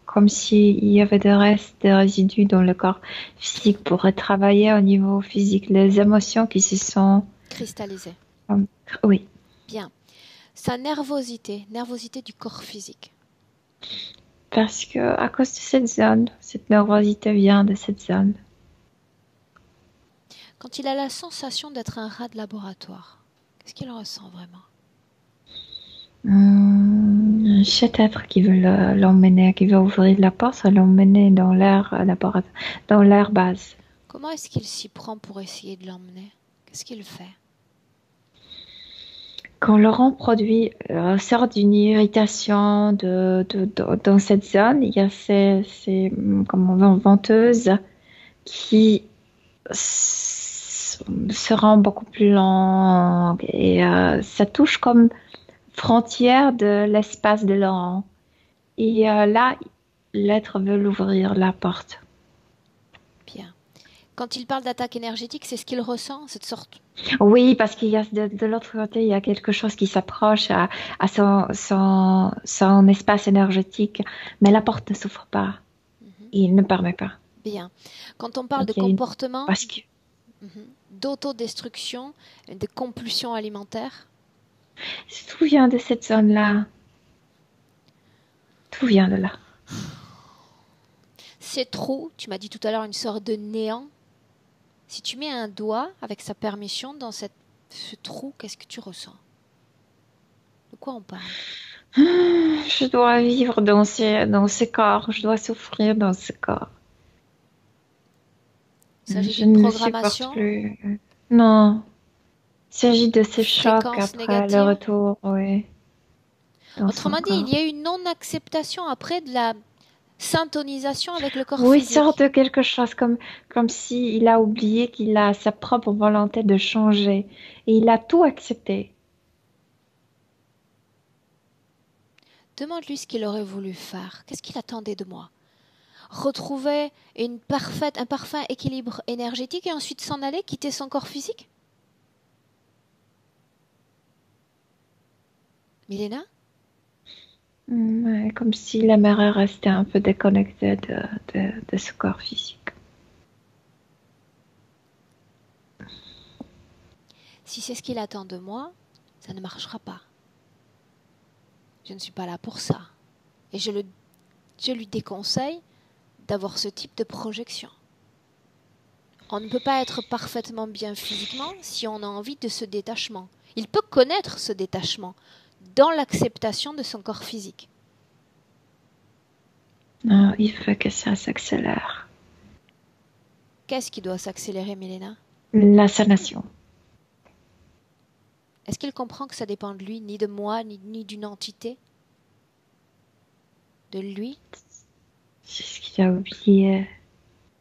Speaker 2: comme s'il y avait des restes, des résidus dans le corps physique pour retravailler au niveau physique, les émotions qui se sont...
Speaker 1: Cristallisé.
Speaker 2: Oui,
Speaker 1: Bien. Sa nervosité du corps physique.
Speaker 2: parce que à cause de cette zone, cette nervosité vient de cette zone.
Speaker 1: Quand il a la sensation d'être un rat de laboratoire, qu'est-ce qu'il ressent vraiment?
Speaker 2: Cet être qui veut l'emmener, qui veut ouvrir la porte, l'emmener dans l'air laboratoire, dans l'air base.
Speaker 1: Comment est-ce qu'il s'y prend pour essayer de l'emmener? Qu'est-ce qu'il fait?
Speaker 2: Quand Laurent produit sort d'une irritation dans cette zone, il y a ces venteuses qui se rend beaucoup plus longue et ça touche comme frontière de l'espace de Laurent. Et là, l'être veut l'ouvrir la porte.
Speaker 1: Bien. Quand il parle d'attaque énergétique, c'est ce qu'il ressent, cette sorte.
Speaker 2: Oui, parce qu'il y a de l'autre côté, il y a quelque chose qui s'approche à son espace énergétique, mais la porte ne s'ouvre pas. Il ne permet pas.
Speaker 1: Bien. Quand on parle
Speaker 2: Donc,
Speaker 1: de comportement,
Speaker 2: parce que
Speaker 1: d'autodestruction, de compulsion alimentaire,
Speaker 2: tout vient de cette zone-là. Tout vient de là.
Speaker 1: ces trous, tu m'as dit tout à l'heure une sorte de néant. Si tu mets un doigt, avec sa permission, dans ce trou, qu'est-ce que tu ressens? De quoi on parle?
Speaker 2: Je dois vivre dans ces corps. Je dois souffrir dans ces corps.
Speaker 1: Il s'agit
Speaker 2: Je
Speaker 1: d'une
Speaker 2: ne supporte
Speaker 1: programmation,
Speaker 2: plus. Non. Il s'agit de ces chocs
Speaker 1: fréquence
Speaker 2: après le
Speaker 1: négative.
Speaker 2: retour, oui. Dans son
Speaker 1: Autrement dit, il
Speaker 2: corps.
Speaker 1: y a une non-acceptation après de la syntonisation avec le corps
Speaker 2: Oui,
Speaker 1: physique.
Speaker 2: sort de quelque chose comme si il a oublié qu'il a sa propre volonté de changer. Et il a tout accepté.
Speaker 1: Demande-lui ce qu'il aurait voulu faire. Qu'est-ce qu'il attendait de moi? Retrouver un parfait équilibre énergétique et ensuite s'en aller, quitter son corps physique? Milena?
Speaker 2: Ouais, comme si la mère est restée un peu déconnectée de ce corps physique.
Speaker 1: Si c'est ce qu'il attend de moi, ça ne marchera pas. Je ne suis pas là pour ça. Et je lui déconseille d'avoir ce type de projection. On ne peut pas être parfaitement bien physiquement si on a envie de ce détachement. Il peut connaître ce détachement dans l'acceptation de son corps physique.
Speaker 2: Non, il faut que ça s'accélère.
Speaker 1: Qu'est-ce qui doit s'accélérer, Milena?
Speaker 2: La sanation.
Speaker 1: Est-ce qu'il comprend que ça dépend de lui, ni de moi, ni d'une entité? De lui?
Speaker 2: C'est ce qu'il a oublié.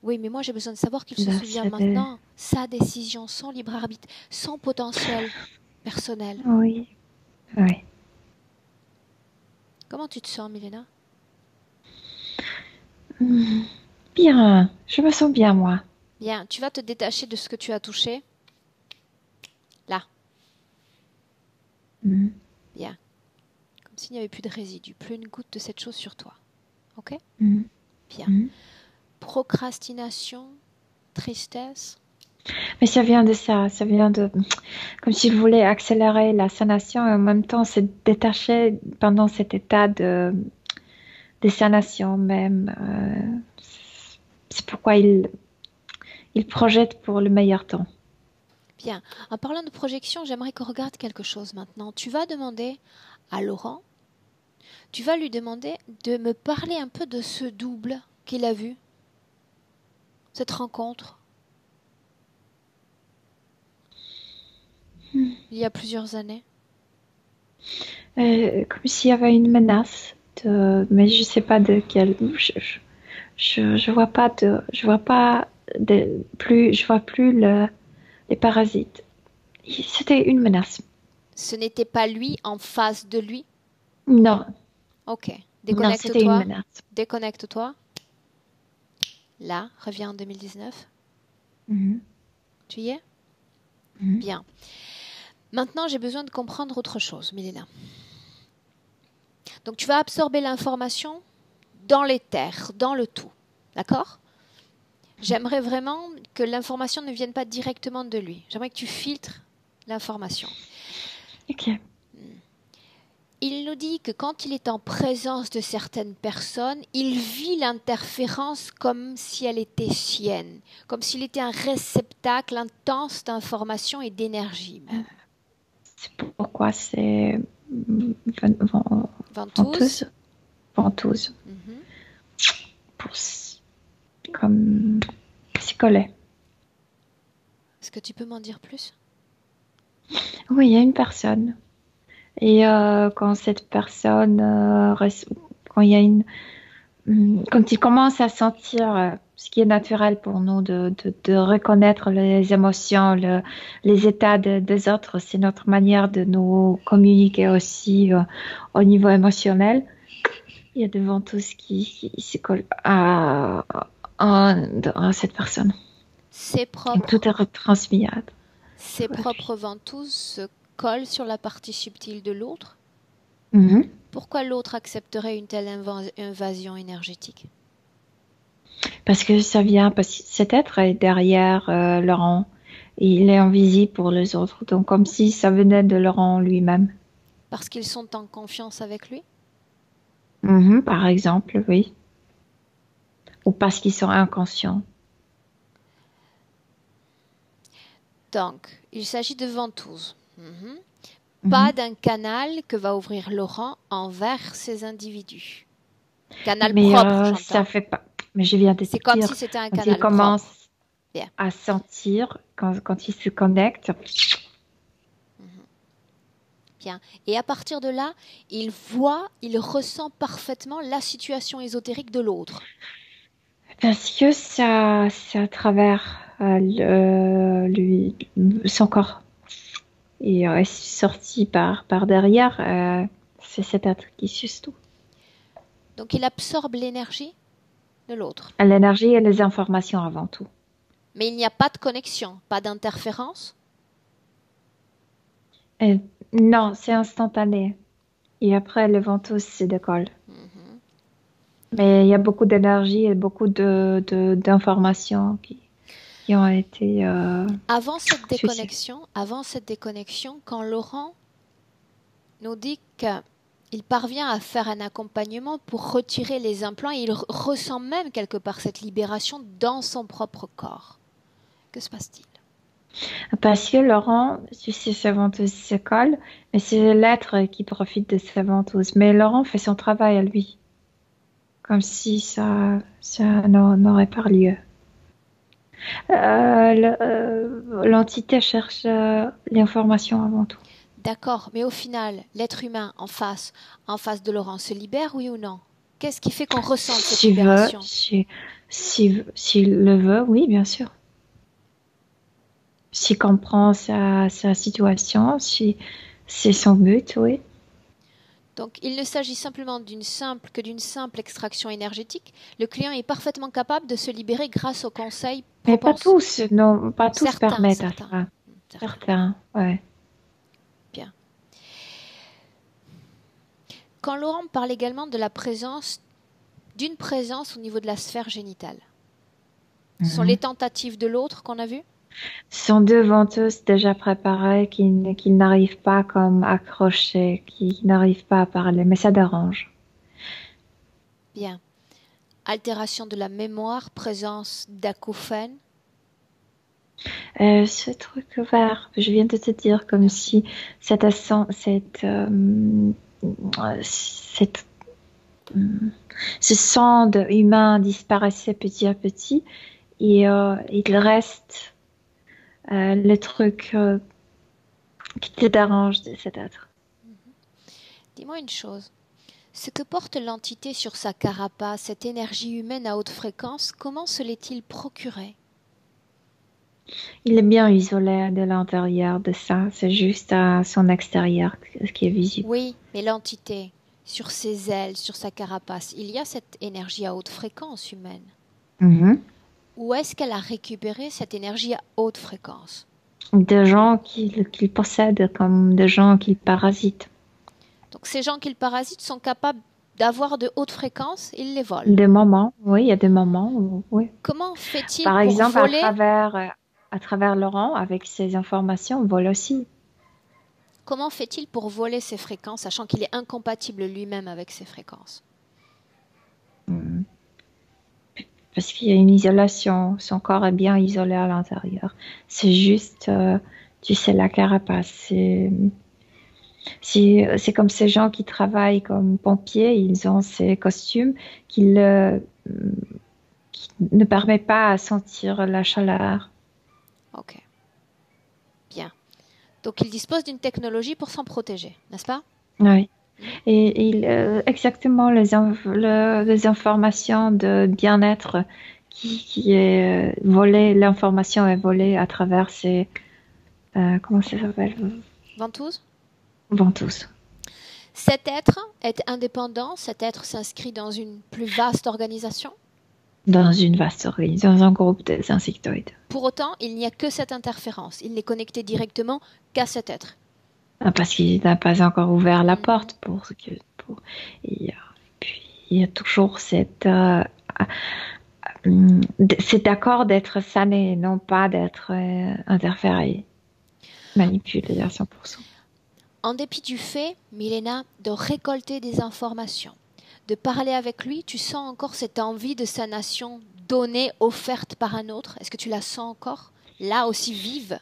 Speaker 1: Oui, mais moi j'ai besoin de savoir qu'il se
Speaker 2: Là,
Speaker 1: souvient
Speaker 2: c'était-
Speaker 1: maintenant. Sa décision, son libre arbitre, son potentiel personnel.
Speaker 2: Oui, oui.
Speaker 1: Comment tu te sens, Milena?
Speaker 2: Bien, je me sens bien, moi.
Speaker 1: Bien, tu vas te détacher de ce que tu as touché. Là. Bien. Comme s'il n'y avait plus de résidus, plus une goutte de cette chose sur toi. Ok? Bien. Procrastination, tristesse.
Speaker 2: Mais ça vient de ça, ça vient de... Comme s'il voulait accélérer la sanation et en même temps se détacher pendant cet état de sanation même. C'est pourquoi il projette pour le meilleur temps.
Speaker 1: Bien. En parlant de projection, j'aimerais qu'on regarde quelque chose maintenant. Tu vas demander à Laurent, tu vas lui demander de me parler un peu de ce double qu'il a vu, cette rencontre, il y a plusieurs années.
Speaker 2: Comme s'il y avait une menace, mais je sais pas de quelle. Je vois pas je vois plus les parasites. C'était une menace.
Speaker 1: Ce n'était pas lui en face de lui?
Speaker 2: Non,
Speaker 1: Ok.
Speaker 2: non, c'était une
Speaker 1: Déconnecte-toi.
Speaker 2: menace.
Speaker 1: Déconnecte-toi. Là, reviens en 2019.
Speaker 2: Mhm,
Speaker 1: Tu y es?
Speaker 2: mhm.
Speaker 1: Bien. Maintenant, j'ai besoin de comprendre autre chose, Milena. Donc, tu vas absorber l'information dans l'éther, dans le tout. D'accord? J'aimerais vraiment que l'information ne vienne pas directement de lui. J'aimerais que tu filtres l'information.
Speaker 2: Ok.
Speaker 1: Il nous dit que quand il est en présence de certaines personnes, il vit l'interférence comme si elle était sienne, comme s'il était un réceptacle intense d'informations et d'énergie même.
Speaker 2: C'est pourquoi c'est
Speaker 1: Ventouse.
Speaker 2: ventouse.
Speaker 1: Mhm.
Speaker 2: Pour, comme c'est collé.
Speaker 1: Est-ce que tu peux m'en dire plus?
Speaker 2: Oui, il y a une personne. Et quand cette personne, quand il y a quand il commence à sentir ce qui est naturel pour nous de reconnaître les émotions, les états des autres, c'est notre manière de nous communiquer aussi au niveau émotionnel. Il y a devant tout ce qui se colle à cette personne.
Speaker 1: Ses
Speaker 2: Et
Speaker 1: propres,
Speaker 2: tout est retransmis à
Speaker 1: ses
Speaker 2: lui.
Speaker 1: propres ventouses se collent sur la partie subtile de l'autre.
Speaker 2: Mhm.
Speaker 1: Pourquoi l'autre accepterait une telle invasion énergétique?
Speaker 2: Parce que parce que cet être est derrière Laurent. Et il est invisible pour les autres. Donc, comme si ça venait de Laurent lui-même.
Speaker 1: Parce qu'ils sont en confiance avec lui?
Speaker 2: Mhm, par exemple, oui. Ou parce qu'ils sont inconscients.
Speaker 1: Donc, il s'agit de ventouses. Mhm. Pas
Speaker 2: Mhm.
Speaker 1: d'un canal que va ouvrir Laurent envers ces individus. Canal
Speaker 2: Mais
Speaker 1: propre,
Speaker 2: ça
Speaker 1: j'entends.
Speaker 2: fait pas. Mais je viens de
Speaker 1: C'est
Speaker 2: te
Speaker 1: comme si
Speaker 2: dire,
Speaker 1: c'était un
Speaker 2: quand il
Speaker 1: canal propre.
Speaker 2: commence
Speaker 1: Bien.
Speaker 2: à sentir, quand il se connecte,
Speaker 1: Bien. Et à partir de là, il voit, il ressent parfaitement la situation ésotérique de l'autre.
Speaker 2: parce que ça, c'est à travers son corps. Et est sorti par derrière, c'est cet être qui suce tout.
Speaker 1: Donc il absorbe l'énergie de l'autre.
Speaker 2: L'énergie et les informations avant tout.
Speaker 1: Mais il n'y a pas de connexion, pas d'interférence.
Speaker 2: Et non, c'est instantané. Et après, le ventouse se décolle. Mais il y a beaucoup d'énergie et beaucoup d'informations qui ont été
Speaker 1: Avant cette
Speaker 2: sucées.
Speaker 1: déconnexion, quand Laurent nous dit qu'il parvient à faire un accompagnement pour retirer les implants, et il ressent même quelque part cette libération dans son propre corps. Que se passe-t-il?
Speaker 2: Parce que Laurent, tu sais, sa ventouse se colle, mais c'est l'être qui profite de sa ventouse. Mais Laurent fait son travail à lui, comme si ça n'aurait pas lieu. L'entité cherche l'information avant tout.
Speaker 1: D'accord, mais au final, l'être humain en face de Laurent, se libère, oui ou non? Qu'est-ce qui fait qu'on ressente cette
Speaker 2: S'il veut,
Speaker 1: libération?
Speaker 2: s'il le veut, oui, bien sûr. S'il comprend sa situation, si c'est son but, oui.
Speaker 1: Donc, il ne s'agit simplement d'une simple extraction énergétique. Le client est parfaitement capable de se libérer grâce au conseil
Speaker 2: Mais pas
Speaker 1: propensé.
Speaker 2: tous, non, pas tous
Speaker 1: Certains,
Speaker 2: permettent à
Speaker 1: certains.
Speaker 2: ça.
Speaker 1: Certains.
Speaker 2: Certains, ouais.
Speaker 1: Bien. Quand Laurent parle également de d'une présence au niveau de la sphère génitale, ce sont les tentatives de l'autre qu'on a vues?
Speaker 2: Ce sont deux venteuses déjà préparées qui n'arrivent pas comme accrochées, qui n'arrivent pas à parler, mais ça dérange.
Speaker 1: Bien. Altération de la mémoire, présence d'acouphènes.
Speaker 2: Ce truc vert, je viens de te dire comme si cette ce sang humain disparaissait petit à petit et il reste le truc qui te dérange de cet être.
Speaker 1: Dis-moi une chose. Ce que porte l'entité sur sa carapace, cette énergie humaine à haute fréquence, comment se l'est-il procuré?
Speaker 2: Il est bien isolé de l'intérieur de ça. C'est juste à son extérieur qui est visible.
Speaker 1: Oui, mais l'entité, sur ses ailes, sur sa carapace, il y a cette énergie à haute fréquence humaine.
Speaker 2: Mhm.
Speaker 1: Où est-ce qu'elle a récupéré cette énergie à haute fréquence?
Speaker 2: Des gens qu'il possède comme des gens qu'il parasite.
Speaker 1: Donc ces gens qui le parasitent sont capables d'avoir de hautes fréquences, ils les volent.
Speaker 2: Des moments, oui, il y a des moments où, oui.
Speaker 1: Comment fait-il
Speaker 2: Par
Speaker 1: pour
Speaker 2: exemple,
Speaker 1: voler?
Speaker 2: à travers Laurent, avec ses informations, on vole aussi.
Speaker 1: Comment fait-il pour voler ces fréquences, sachant qu'il est incompatible lui-même avec ces fréquences?
Speaker 2: Mhm. Parce qu'il y a une isolation. Son corps est bien isolé à l'intérieur. C'est juste, tu sais, la carapace. C'est comme ces gens qui travaillent comme pompiers. Ils ont ces costumes qui ne permettent pas à sentir la chaleur.
Speaker 1: Ok, bien. Donc il dispose d'une technologie pour s'en protéger, n'est-ce pas?
Speaker 2: Oui. Et exactement les informations de bien-être qui est volée, l'information est volée à travers ces, comment ça s'appelle?
Speaker 1: Ventouse?
Speaker 2: Ventouses.
Speaker 1: Cet être est indépendant, cet être s'inscrit dans une plus vaste organisation.
Speaker 2: Dans une vaste organisation, dans un groupe des insectoïdes.
Speaker 1: Pour autant, il n'y a que cette interférence. Il n'est connecté directement qu'à cet être.
Speaker 2: Parce qu'il n'a pas encore ouvert la porte et puis il y a toujours cet accord d'être sané, non pas d'être interféré, manipulé à 100%.
Speaker 1: En dépit du fait, Milena, de récolter des informations, de parler avec lui, tu sens encore cette envie de sa nation donnée, offerte par un autre. Est-ce que tu la sens encore, là aussi vive?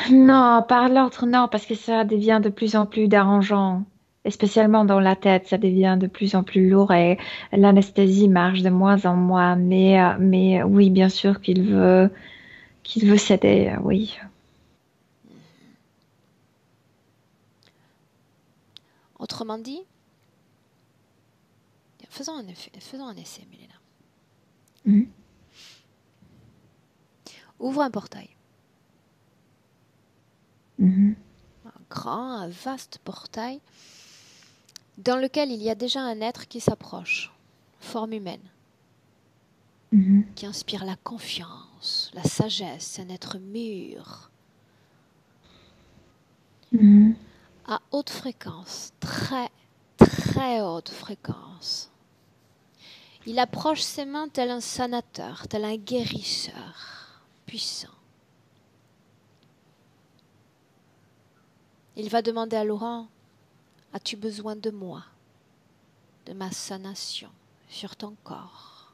Speaker 2: Non, par l'autre, non, parce que ça devient de plus en plus dérangeant. Et spécialement dans la tête, ça devient de plus en plus lourd et l'anesthésie marche de moins en moins. Mais oui, bien sûr qu'il veut s'aider, oui.
Speaker 1: Autrement dit, faisons un essai, Milena.
Speaker 2: Mhm.
Speaker 1: Ouvre un portail.
Speaker 2: Mhm.
Speaker 1: Un grand, un vaste portail dans lequel il y a déjà un être qui s'approche, forme humaine,
Speaker 2: Mhm.
Speaker 1: qui inspire la confiance, la sagesse, un être mûr,
Speaker 2: Mhm.
Speaker 1: à haute fréquence, très, très haute fréquence. Il approche ses mains tel un sanateur, tel un guérisseur puissant. Il va demander à Laurent, as-tu besoin de moi, de ma sanation sur ton corps?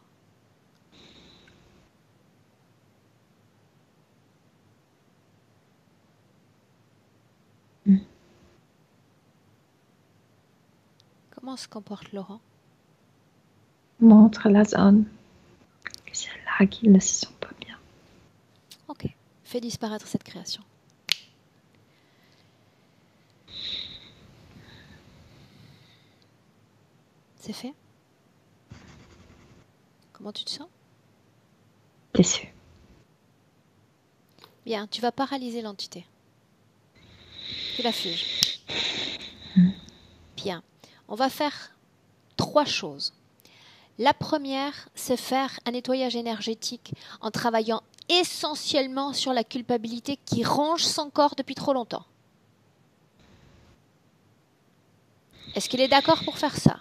Speaker 2: Mhm.
Speaker 1: Comment se comporte Laurent?
Speaker 2: Montre la zone. C'est là qu'il ne se sent pas bien.
Speaker 1: Ok, fais disparaître cette création. C'est fait? Comment tu te sens?
Speaker 2: Déçu.
Speaker 1: Bien, tu vas paralyser l'entité. Tu la figes. Bien, on va faire 3 choses. La première, c'est faire un nettoyage énergétique en travaillant essentiellement sur la culpabilité qui ronge son corps depuis trop longtemps. Est-ce qu'il est d'accord pour faire ça?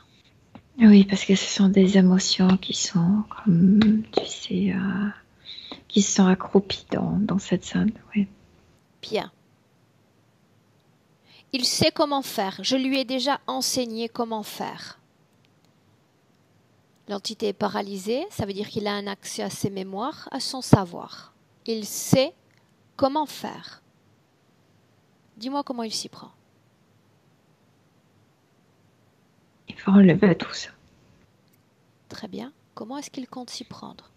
Speaker 2: Oui, parce que ce sont des émotions qui sont comme, tu sais, qui se sont accroupies dans cette zone. Oui.
Speaker 1: Bien. Il sait comment faire. Je lui ai déjà enseigné comment faire. L'entité est paralysée, ça veut dire qu'il a un accès à ses mémoires, à son savoir. Il sait comment faire. Dis-moi comment il s'y prend.
Speaker 2: Il faut enlever tout ça.
Speaker 1: Très bien. Comment est-ce qu'il compte s'y prendre?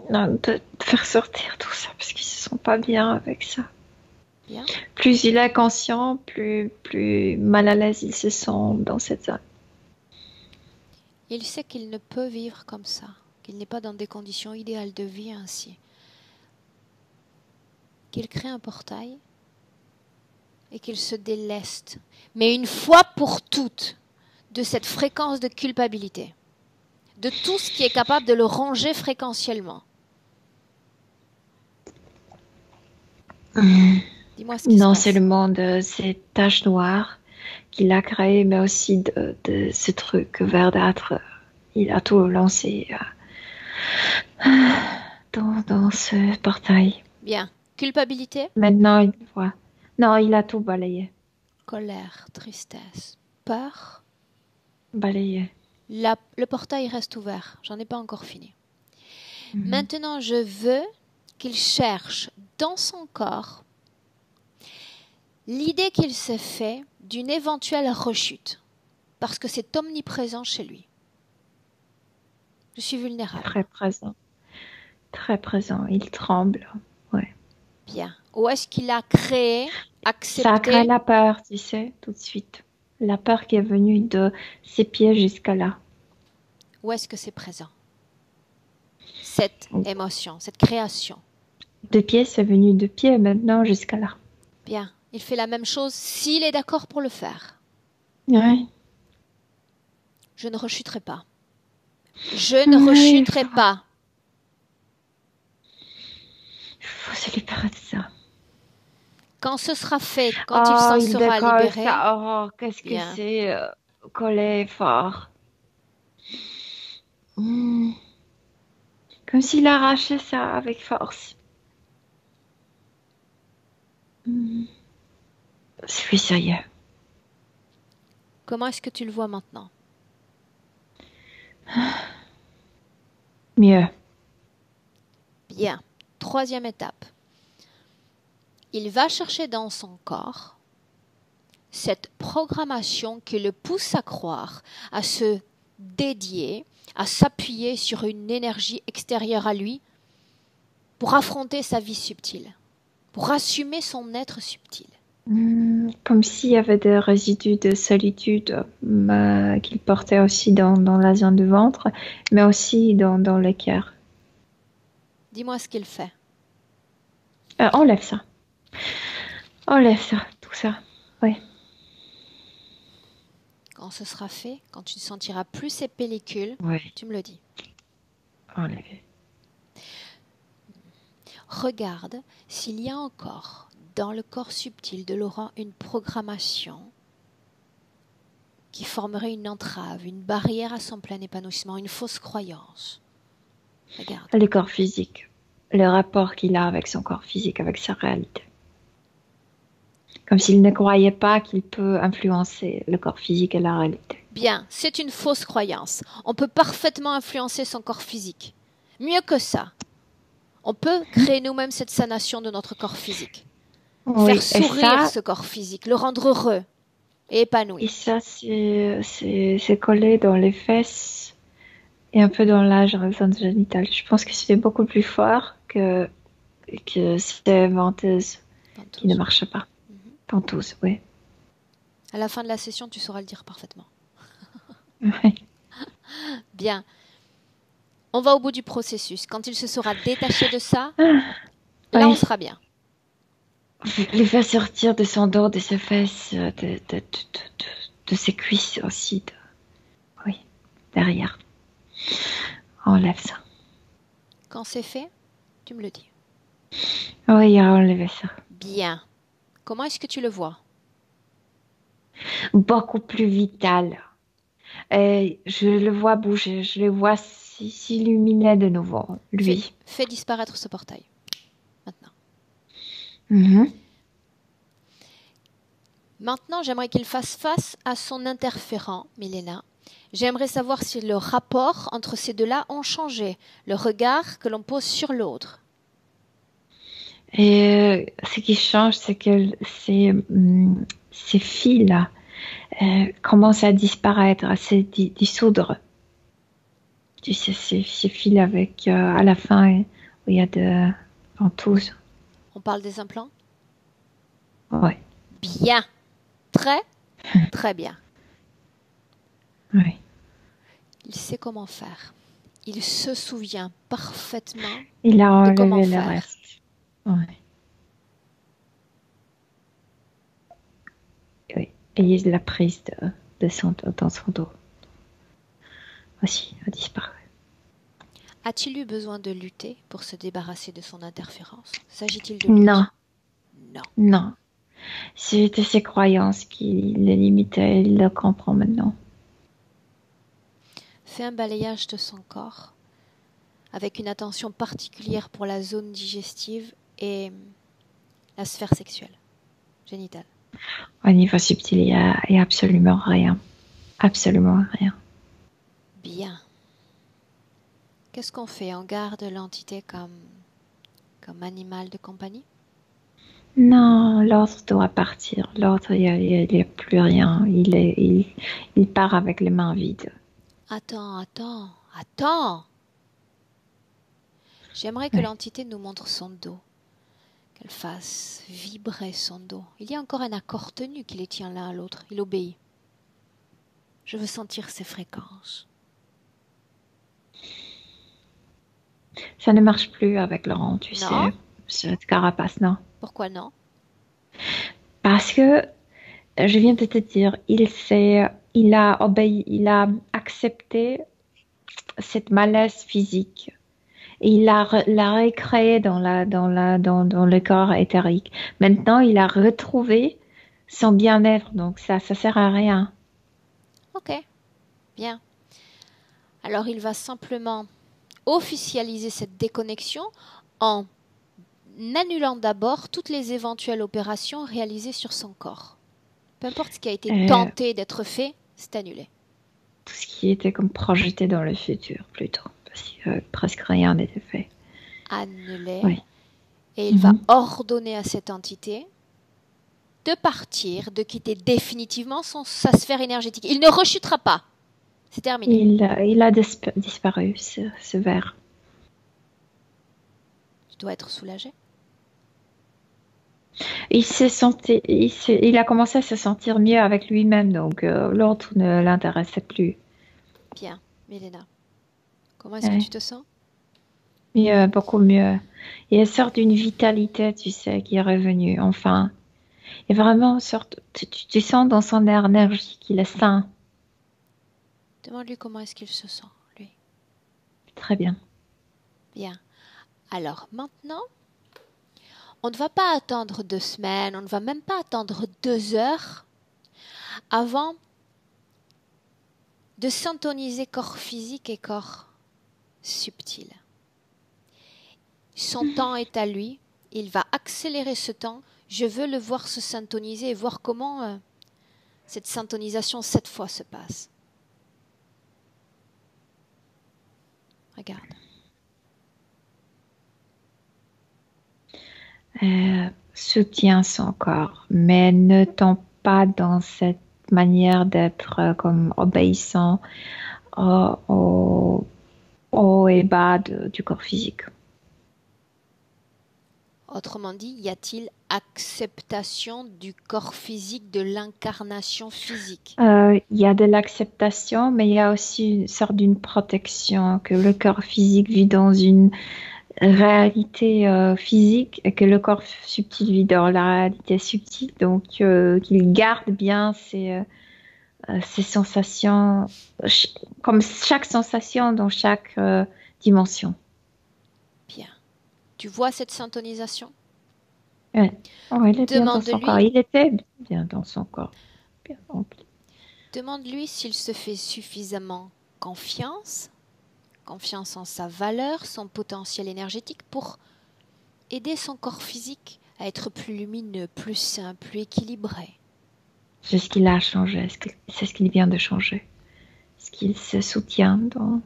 Speaker 2: Non, de faire sortir tout ça parce qu'ils se sont pas bien avec ça.
Speaker 1: Bien.
Speaker 2: Plus il est conscient, plus mal à l'aise il se sent dans cette zone.
Speaker 1: Il sait qu'il ne peut vivre comme ça, qu'il n'est pas dans des conditions idéales de vie ainsi. Qu'il crée un portail et qu'il se déleste, mais une fois pour toutes, de cette fréquence de culpabilité, de tout ce qui est capable de le ronger fréquentiellement. Dis-moi ce qui se
Speaker 2: Non
Speaker 1: passe.
Speaker 2: seulement de ces taches noires qu'il a créées, mais aussi de ce truc verdâtre. Il a tout lancé dans ce portail.
Speaker 1: Bien. Culpabilité,
Speaker 2: Maintenant, il voit. Non, il a tout balayé.
Speaker 1: colère, tristesse, peur.
Speaker 2: Balayé.
Speaker 1: Le portail reste ouvert. J'en ai pas encore fini. Maintenant, je veux qu'il cherche dans son corps l'idée qu'il s'est fait d'une éventuelle rechute, parce que c'est omniprésent chez lui. Je suis vulnérable.
Speaker 2: Très présent. Très présent. Il tremble. Ouais.
Speaker 1: Bien. Où est-ce qu'il a créé, accepté?
Speaker 2: Ça a créé la peur, tu sais, tout de suite. La peur qui est venue de ses pieds jusqu'à là.
Speaker 1: Où est-ce que c'est présent? Cette émotion, cette création.
Speaker 2: De pieds, c'est venu de pieds, maintenant jusqu'à là.
Speaker 1: Bien. Il fait la même chose s'il est d'accord pour le faire.
Speaker 2: Ouais.
Speaker 1: Je ne rechuterai pas. Je ne rechuterai pas.
Speaker 2: Il faut se libérer de ça.
Speaker 1: Quand ce sera fait, quand il s'en sera libéré.
Speaker 2: Ça. Oh, qu'est-ce que
Speaker 1: Bien.
Speaker 2: c'est collé fort. Comme s'il arrachait ça avec force. Oui, ça y est.
Speaker 1: Comment est-ce que tu le vois maintenant?
Speaker 2: Mieux.
Speaker 1: Bien. Troisième étape. Il va chercher dans son corps cette programmation qui le pousse à croire, à se dédier, à s'appuyer sur une énergie extérieure à lui pour affronter sa vie subtile, pour assumer son être subtil.
Speaker 2: Comme s'il y avait des résidus de solitude qu'il portait aussi dans la zone du ventre, mais aussi dans le cœur.
Speaker 1: Dis-moi ce qu'il fait.
Speaker 2: Enlève ça. Enlève ça, tout ça. Oui.
Speaker 1: Quand ce sera fait, quand tu ne sentiras plus ces pellicules, tu me le dis.
Speaker 2: Enlève.
Speaker 1: Regarde s'il y a encore dans le corps subtil de Laurent une programmation qui formerait une entrave, une barrière à son plein épanouissement, une fausse croyance. Regarde.
Speaker 2: Le corps physique. Le rapport qu'il a avec son corps physique, avec sa réalité. Comme s'il ne croyait pas qu'il peut influencer le corps physique et la réalité.
Speaker 1: Bien, c'est une fausse croyance. On peut parfaitement influencer son corps physique. Mieux que ça, on peut créer nous-mêmes cette sanation de notre corps physique.
Speaker 2: Oui,
Speaker 1: faire sourire ce corps physique, le rendre heureux et épanoui.
Speaker 2: Et ça, c'est collé dans les fesses et un peu dans la zone génitale. Je pense que c'était beaucoup plus fort que ces venteuses qui ne marchent pas. Ventouses, oui.
Speaker 1: À la fin de la session, tu sauras le dire parfaitement.
Speaker 2: Oui.
Speaker 1: Bien. On va au bout du processus. Quand il se sera détaché de ça, là, on sera bien.
Speaker 2: Les faire sortir de son dos, de ses fesses, de ses cuisses aussi. Oui, derrière. Enlève ça.
Speaker 1: Quand c'est fait, tu me le dis.
Speaker 2: Oui, enlève ça.
Speaker 1: Bien. Comment est-ce que tu le vois?
Speaker 2: Beaucoup plus vital. Je le vois bouger, je le vois s'illuminer de nouveau, lui.
Speaker 1: Fais disparaître ce portail. Maintenant. Maintenant, j'aimerais qu'il fasse face à son interférent, Milena. J'aimerais savoir si le rapport entre ces deux-là ont changé, le regard que l'on pose sur l'autre.
Speaker 2: Et ce qui change, c'est que ces fils-là commencent à disparaître, à se dissoudre. Tu sais, ces fils avec, à la fin, où il y a de ventouses.
Speaker 1: On parle des implants?
Speaker 2: Oui.
Speaker 1: Bien. Très, très bien.
Speaker 2: Oui.
Speaker 1: Il sait comment faire. Il se souvient parfaitement
Speaker 2: Il a
Speaker 1: de comment
Speaker 2: enlevé le
Speaker 1: faire.
Speaker 2: reste. Oui. Oui. Et la prise dans son dos aussi a disparu.
Speaker 1: A-t-il eu besoin de lutter pour se débarrasser de son interférence? S'agit-il de lutte?
Speaker 2: Non,
Speaker 1: Non.
Speaker 2: non. C'était ses croyances qui le limitaient. Il le comprend maintenant.
Speaker 1: Fais un balayage de son corps avec une attention particulière pour la zone digestive et la sphère sexuelle, génitale.
Speaker 2: Au niveau subtil, il y a absolument rien. Absolument rien.
Speaker 1: Bien. Qu'est-ce qu'on fait? On garde l'entité comme animal de compagnie?
Speaker 2: Non, l'autre doit partir. L'autre, il n'y a plus rien. Il part avec les mains vides.
Speaker 1: Attends. J'aimerais que
Speaker 2: Oui.
Speaker 1: l'entité nous montre son dos, qu'elle fasse vibrer son dos. Il y a encore un accord tenu qui les tient l'un à l'autre. Il obéit. Je veux sentir ses fréquences.
Speaker 2: Ça ne marche plus avec Laurent, tu
Speaker 1: Non.
Speaker 2: sais. Cette carapace, non.
Speaker 1: Pourquoi non?
Speaker 2: Parce que, je viens de te dire, il a obéi, il a accepté cette malaise physique. Et il l'a recréé dans le corps éthérique. Maintenant, il a retrouvé son bien-être, donc ça sert à rien.
Speaker 1: Ok, bien. Alors il va simplement officialiser cette déconnexion en annulant d'abord toutes les éventuelles opérations réalisées sur son corps. Peu importe ce qui a été tenté d'être fait, c'est annulé.
Speaker 2: Tout ce qui était comme projeté dans le futur, plutôt. Parce que presque rien n'était fait.
Speaker 1: Annulé.
Speaker 2: Oui.
Speaker 1: Et il va ordonner à cette entité de partir, de quitter définitivement sa sphère énergétique. Il ne rechutera pas. C'est terminé.
Speaker 2: Il a disparu, ce verre.
Speaker 1: Tu dois être soulagé.
Speaker 2: Il a commencé à se sentir mieux avec lui-même, donc l'autre ne l'intéressait plus.
Speaker 1: Bien, Milena. Comment est-ce que tu te sens?
Speaker 2: Mieux, beaucoup mieux. Il y a une sorte d'une vitalité, tu sais, qui est revenue, enfin. Il y a vraiment une sorte, tu sens dans son énergie qu'il est sain.
Speaker 1: Demande-lui comment est-ce qu'il se sent, lui.
Speaker 2: Très bien.
Speaker 1: Bien. Alors maintenant, on ne va pas attendre 2 semaines, on ne va même pas attendre 2 heures avant de syntoniser corps physique et corps subtil. Son temps est à lui, il va accélérer ce temps. Je veux le voir se syntoniser et voir comment cette syntonisation cette fois se passe. Regarde.
Speaker 2: Soutient son corps, mais ne tombe pas dans cette manière d'être comme obéissant au haut et bas du corps physique.
Speaker 1: Autrement dit, y a-t-il acceptation du corps physique, de l'incarnation physique?
Speaker 2: Il y a de l'acceptation, mais il y a aussi une sorte d'une protection que le corps physique vit dans une réalité physique et que le corps subtil vit dans la réalité subtile, donc qu'il garde bien ses sensations, comme chaque sensation dans chaque dimension.
Speaker 1: Bien. Tu vois cette syntonisation?
Speaker 2: Ouais. Oh, il est bien dans son corps. Il était bien dans son corps. Bien rempli.
Speaker 1: Demande-lui s'il se fait suffisamment confiance en sa valeur, son potentiel énergétique pour aider son corps physique à être plus lumineux, plus sain, plus équilibré.
Speaker 2: C'est ce qu'il a changé, c'est ce qu'il vient de changer. Est-ce qu'il se soutient dans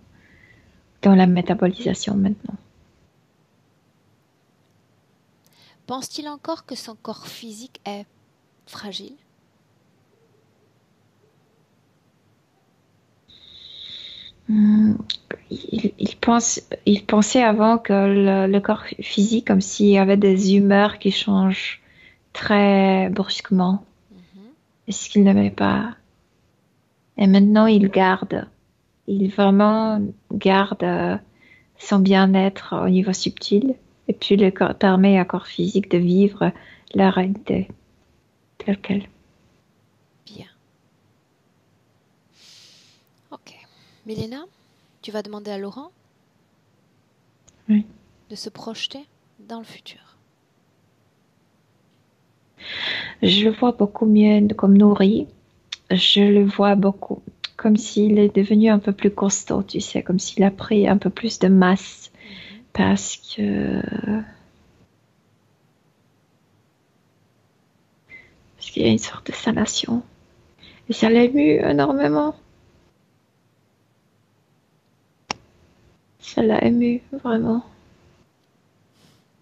Speaker 2: la métabolisation maintenant?
Speaker 1: Pense-t-il encore que son corps physique est fragile?
Speaker 2: Il pensait avant que le corps physique, comme s'il y avait des humeurs qui changent très brusquement.
Speaker 1: Mhm.
Speaker 2: Est-ce qu'il n'aimait pas? Et maintenant, il vraiment garde son bien-être au niveau subtil. Et puis, le corps permet à corps physique de vivre la réalité telle qu'elle.
Speaker 1: Bien. Ok. Milena, tu vas demander à Laurent
Speaker 2: Oui.
Speaker 1: de se projeter dans le futur.
Speaker 2: Je le vois beaucoup mieux comme nourri. Je le vois beaucoup comme s'il est devenu un peu plus costaud, tu sais, comme s'il a pris un peu plus de masse. Parce qu'il y a une sorte de sanation. Et ça l'a ému énormément. Ça l'a ému, vraiment.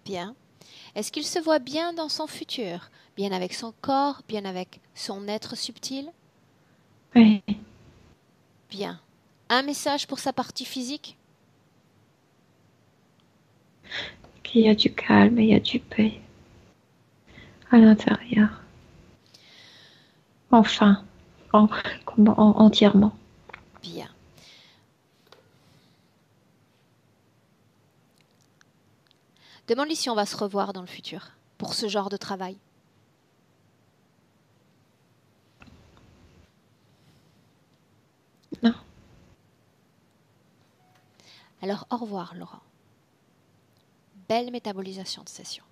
Speaker 1: Bien. Est-ce qu'il se voit bien dans son futur? Bien avec son corps, bien avec son être subtil?
Speaker 2: Oui.
Speaker 1: Bien. Un message pour sa partie physique?
Speaker 2: Qu'il y a du calme et il y a du paix à l'intérieur. Enfin, entièrement.
Speaker 1: Bien. Demande-lui si on va se revoir dans le futur pour ce genre de travail.
Speaker 2: Non.
Speaker 1: Alors, au revoir, Laurent. Belle métabolisation de session.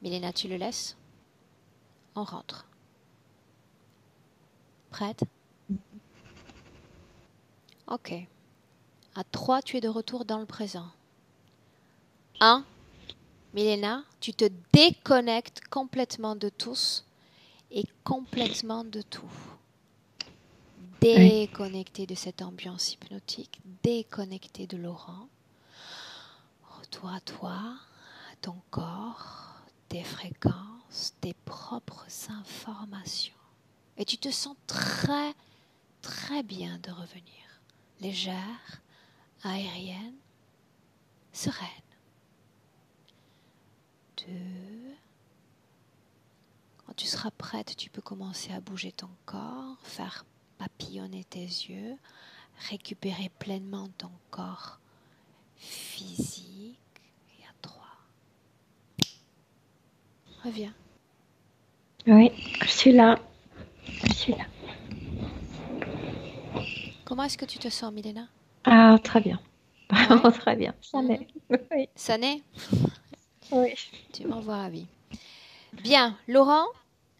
Speaker 1: Milena, tu le laisses? On rentre. Prête? Ok. À 3, tu es de retour dans le présent. 1. Milena, tu te déconnectes complètement de tous et complètement de tout. Déconnecté de cette ambiance hypnotique, déconnecté de Laurent. Retour à toi, à ton corps, tes fréquences, tes propres informations. Et tu te sens très, très bien de revenir. Légère, aérienne, sereine. 2. Quand tu seras prête, tu peux commencer à bouger ton corps, faire papillonner tes yeux, récupérer pleinement ton corps physique. Et à 3. Reviens.
Speaker 2: Oui, je suis là. Je suis là.
Speaker 1: Comment est-ce que tu te sens, Milena?
Speaker 2: Ah, très bien. Vraiment
Speaker 1: Ouais.
Speaker 2: très bien. Ça n'est. Oui.
Speaker 1: Ça n'est?
Speaker 2: Oui.
Speaker 1: Tu m'envoies ravi. Bien, Laurent,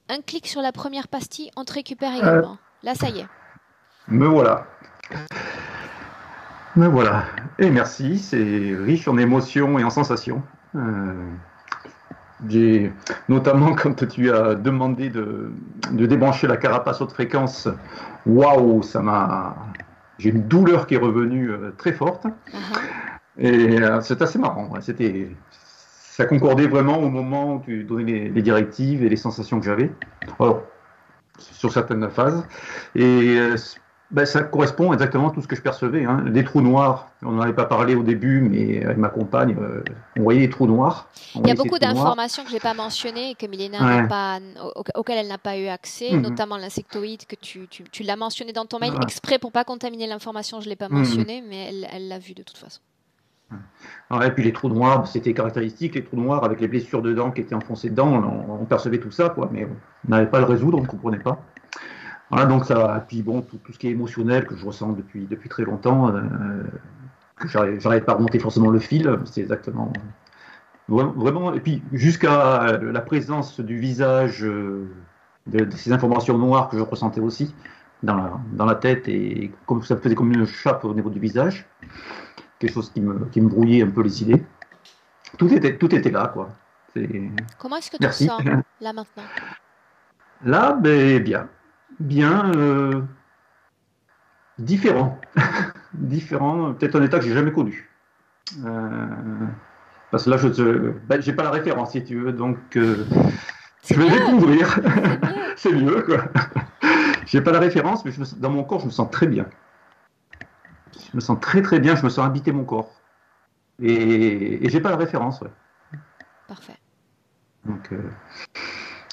Speaker 1: un clic sur la première pastille, on te récupère également. Là, ça y est.
Speaker 3: Me voilà. Me voilà. Et merci, c'est riche en émotions et en sensations. Notamment quand tu as demandé de débrancher la carapace haute fréquence, waouh, j'ai une douleur qui est revenue très forte. Et c'est assez marrant. Ouais. Ça concordait vraiment au moment où tu donnais les directives et les sensations que j'avais. Alors, sur certaines phases. Et ça correspond exactement à tout ce que je percevais. Hein. Des trous noirs, on n'en avait pas parlé au début, mais avec ma compagne, on voyait des trous noirs.
Speaker 1: Il y a beaucoup d'informations que je n'ai pas mentionnées et que Milena auxquelles elle n'a pas eu accès, notamment l'insectoïde que tu l'as mentionné dans ton mail, exprès pour ne pas contaminer l'information, je ne l'ai pas mentionné, mais elle l'a vu de toute façon.
Speaker 3: Et puis les trous noirs, c'était caractéristique, les trous noirs avec les blessures dedans qui étaient enfoncées dedans, on percevait tout ça, quoi, mais on n'avait pas à le résoudre, on ne comprenait pas. Voilà, donc ça, et puis bon, tout ce qui est émotionnel que je ressens depuis très longtemps, que j'arrive pas à remonter forcément le fil, c'est exactement, vraiment, et puis jusqu'à la présence du visage, de ces informations noires que je ressentais aussi dans la tête, et comme ça me faisait comme une chape au niveau du visage, quelque chose qui me brouillait un peu les idées. Tout était là, quoi.
Speaker 1: Comment est-ce que tu te sens là maintenant?
Speaker 3: Là, bien, différent, peut-être un état que j'ai jamais connu. Parce que là, j'ai pas la référence, si tu veux, donc je vais découvrir. C'est mieux, quoi. J'ai pas la référence, mais dans mon corps, je me sens très bien. Je me sens très très bien, je me sens habiter mon corps. Et j'ai pas la référence, ouais.
Speaker 1: Parfait.
Speaker 3: Donc,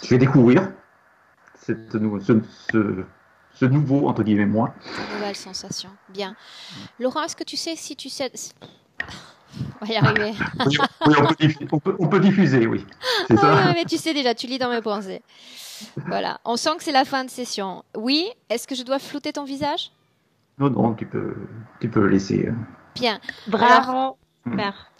Speaker 3: je vais découvrir ce nouveau, entre guillemets, moi.
Speaker 1: Nouvelle sensation. Bien. Laurent, est-ce que tu sais si tu sais... On va y arriver.
Speaker 3: Oui, on peut diffuser, oui. C'est ça.
Speaker 1: Mais tu sais déjà, tu lis dans mes pensées. Voilà. On sent que c'est la fin de session. Oui. Est-ce que je dois flouter ton visage?
Speaker 3: Non, tu peux le laisser.
Speaker 1: Bien.
Speaker 2: Bravo. Super.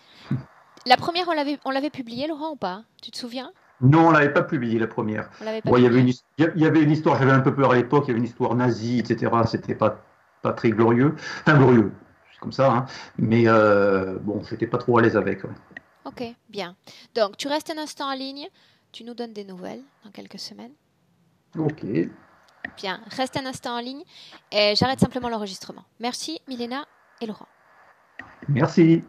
Speaker 1: La première, on l'avait publiée, Laurent, ou pas? Tu te souviens?
Speaker 3: Non, on l'avait pas publié, la première.
Speaker 1: On l'avait pas
Speaker 3: Bon, il
Speaker 1: publiée.
Speaker 3: y avait une histoire, j'avais un peu peur à l'époque, il y avait une histoire nazie, etc. C'était pas très glorieux. Enfin, glorieux, c'est comme ça, hein. Mais bon, j'étais pas trop à l'aise avec. Ouais.
Speaker 1: Ok, bien. Donc, tu restes un instant en ligne. Tu nous donnes des nouvelles dans quelques semaines.
Speaker 3: Ok.
Speaker 1: Bien, reste un instant en ligne et j'arrête simplement l'enregistrement. Merci, Milena et Laurent.
Speaker 3: Merci.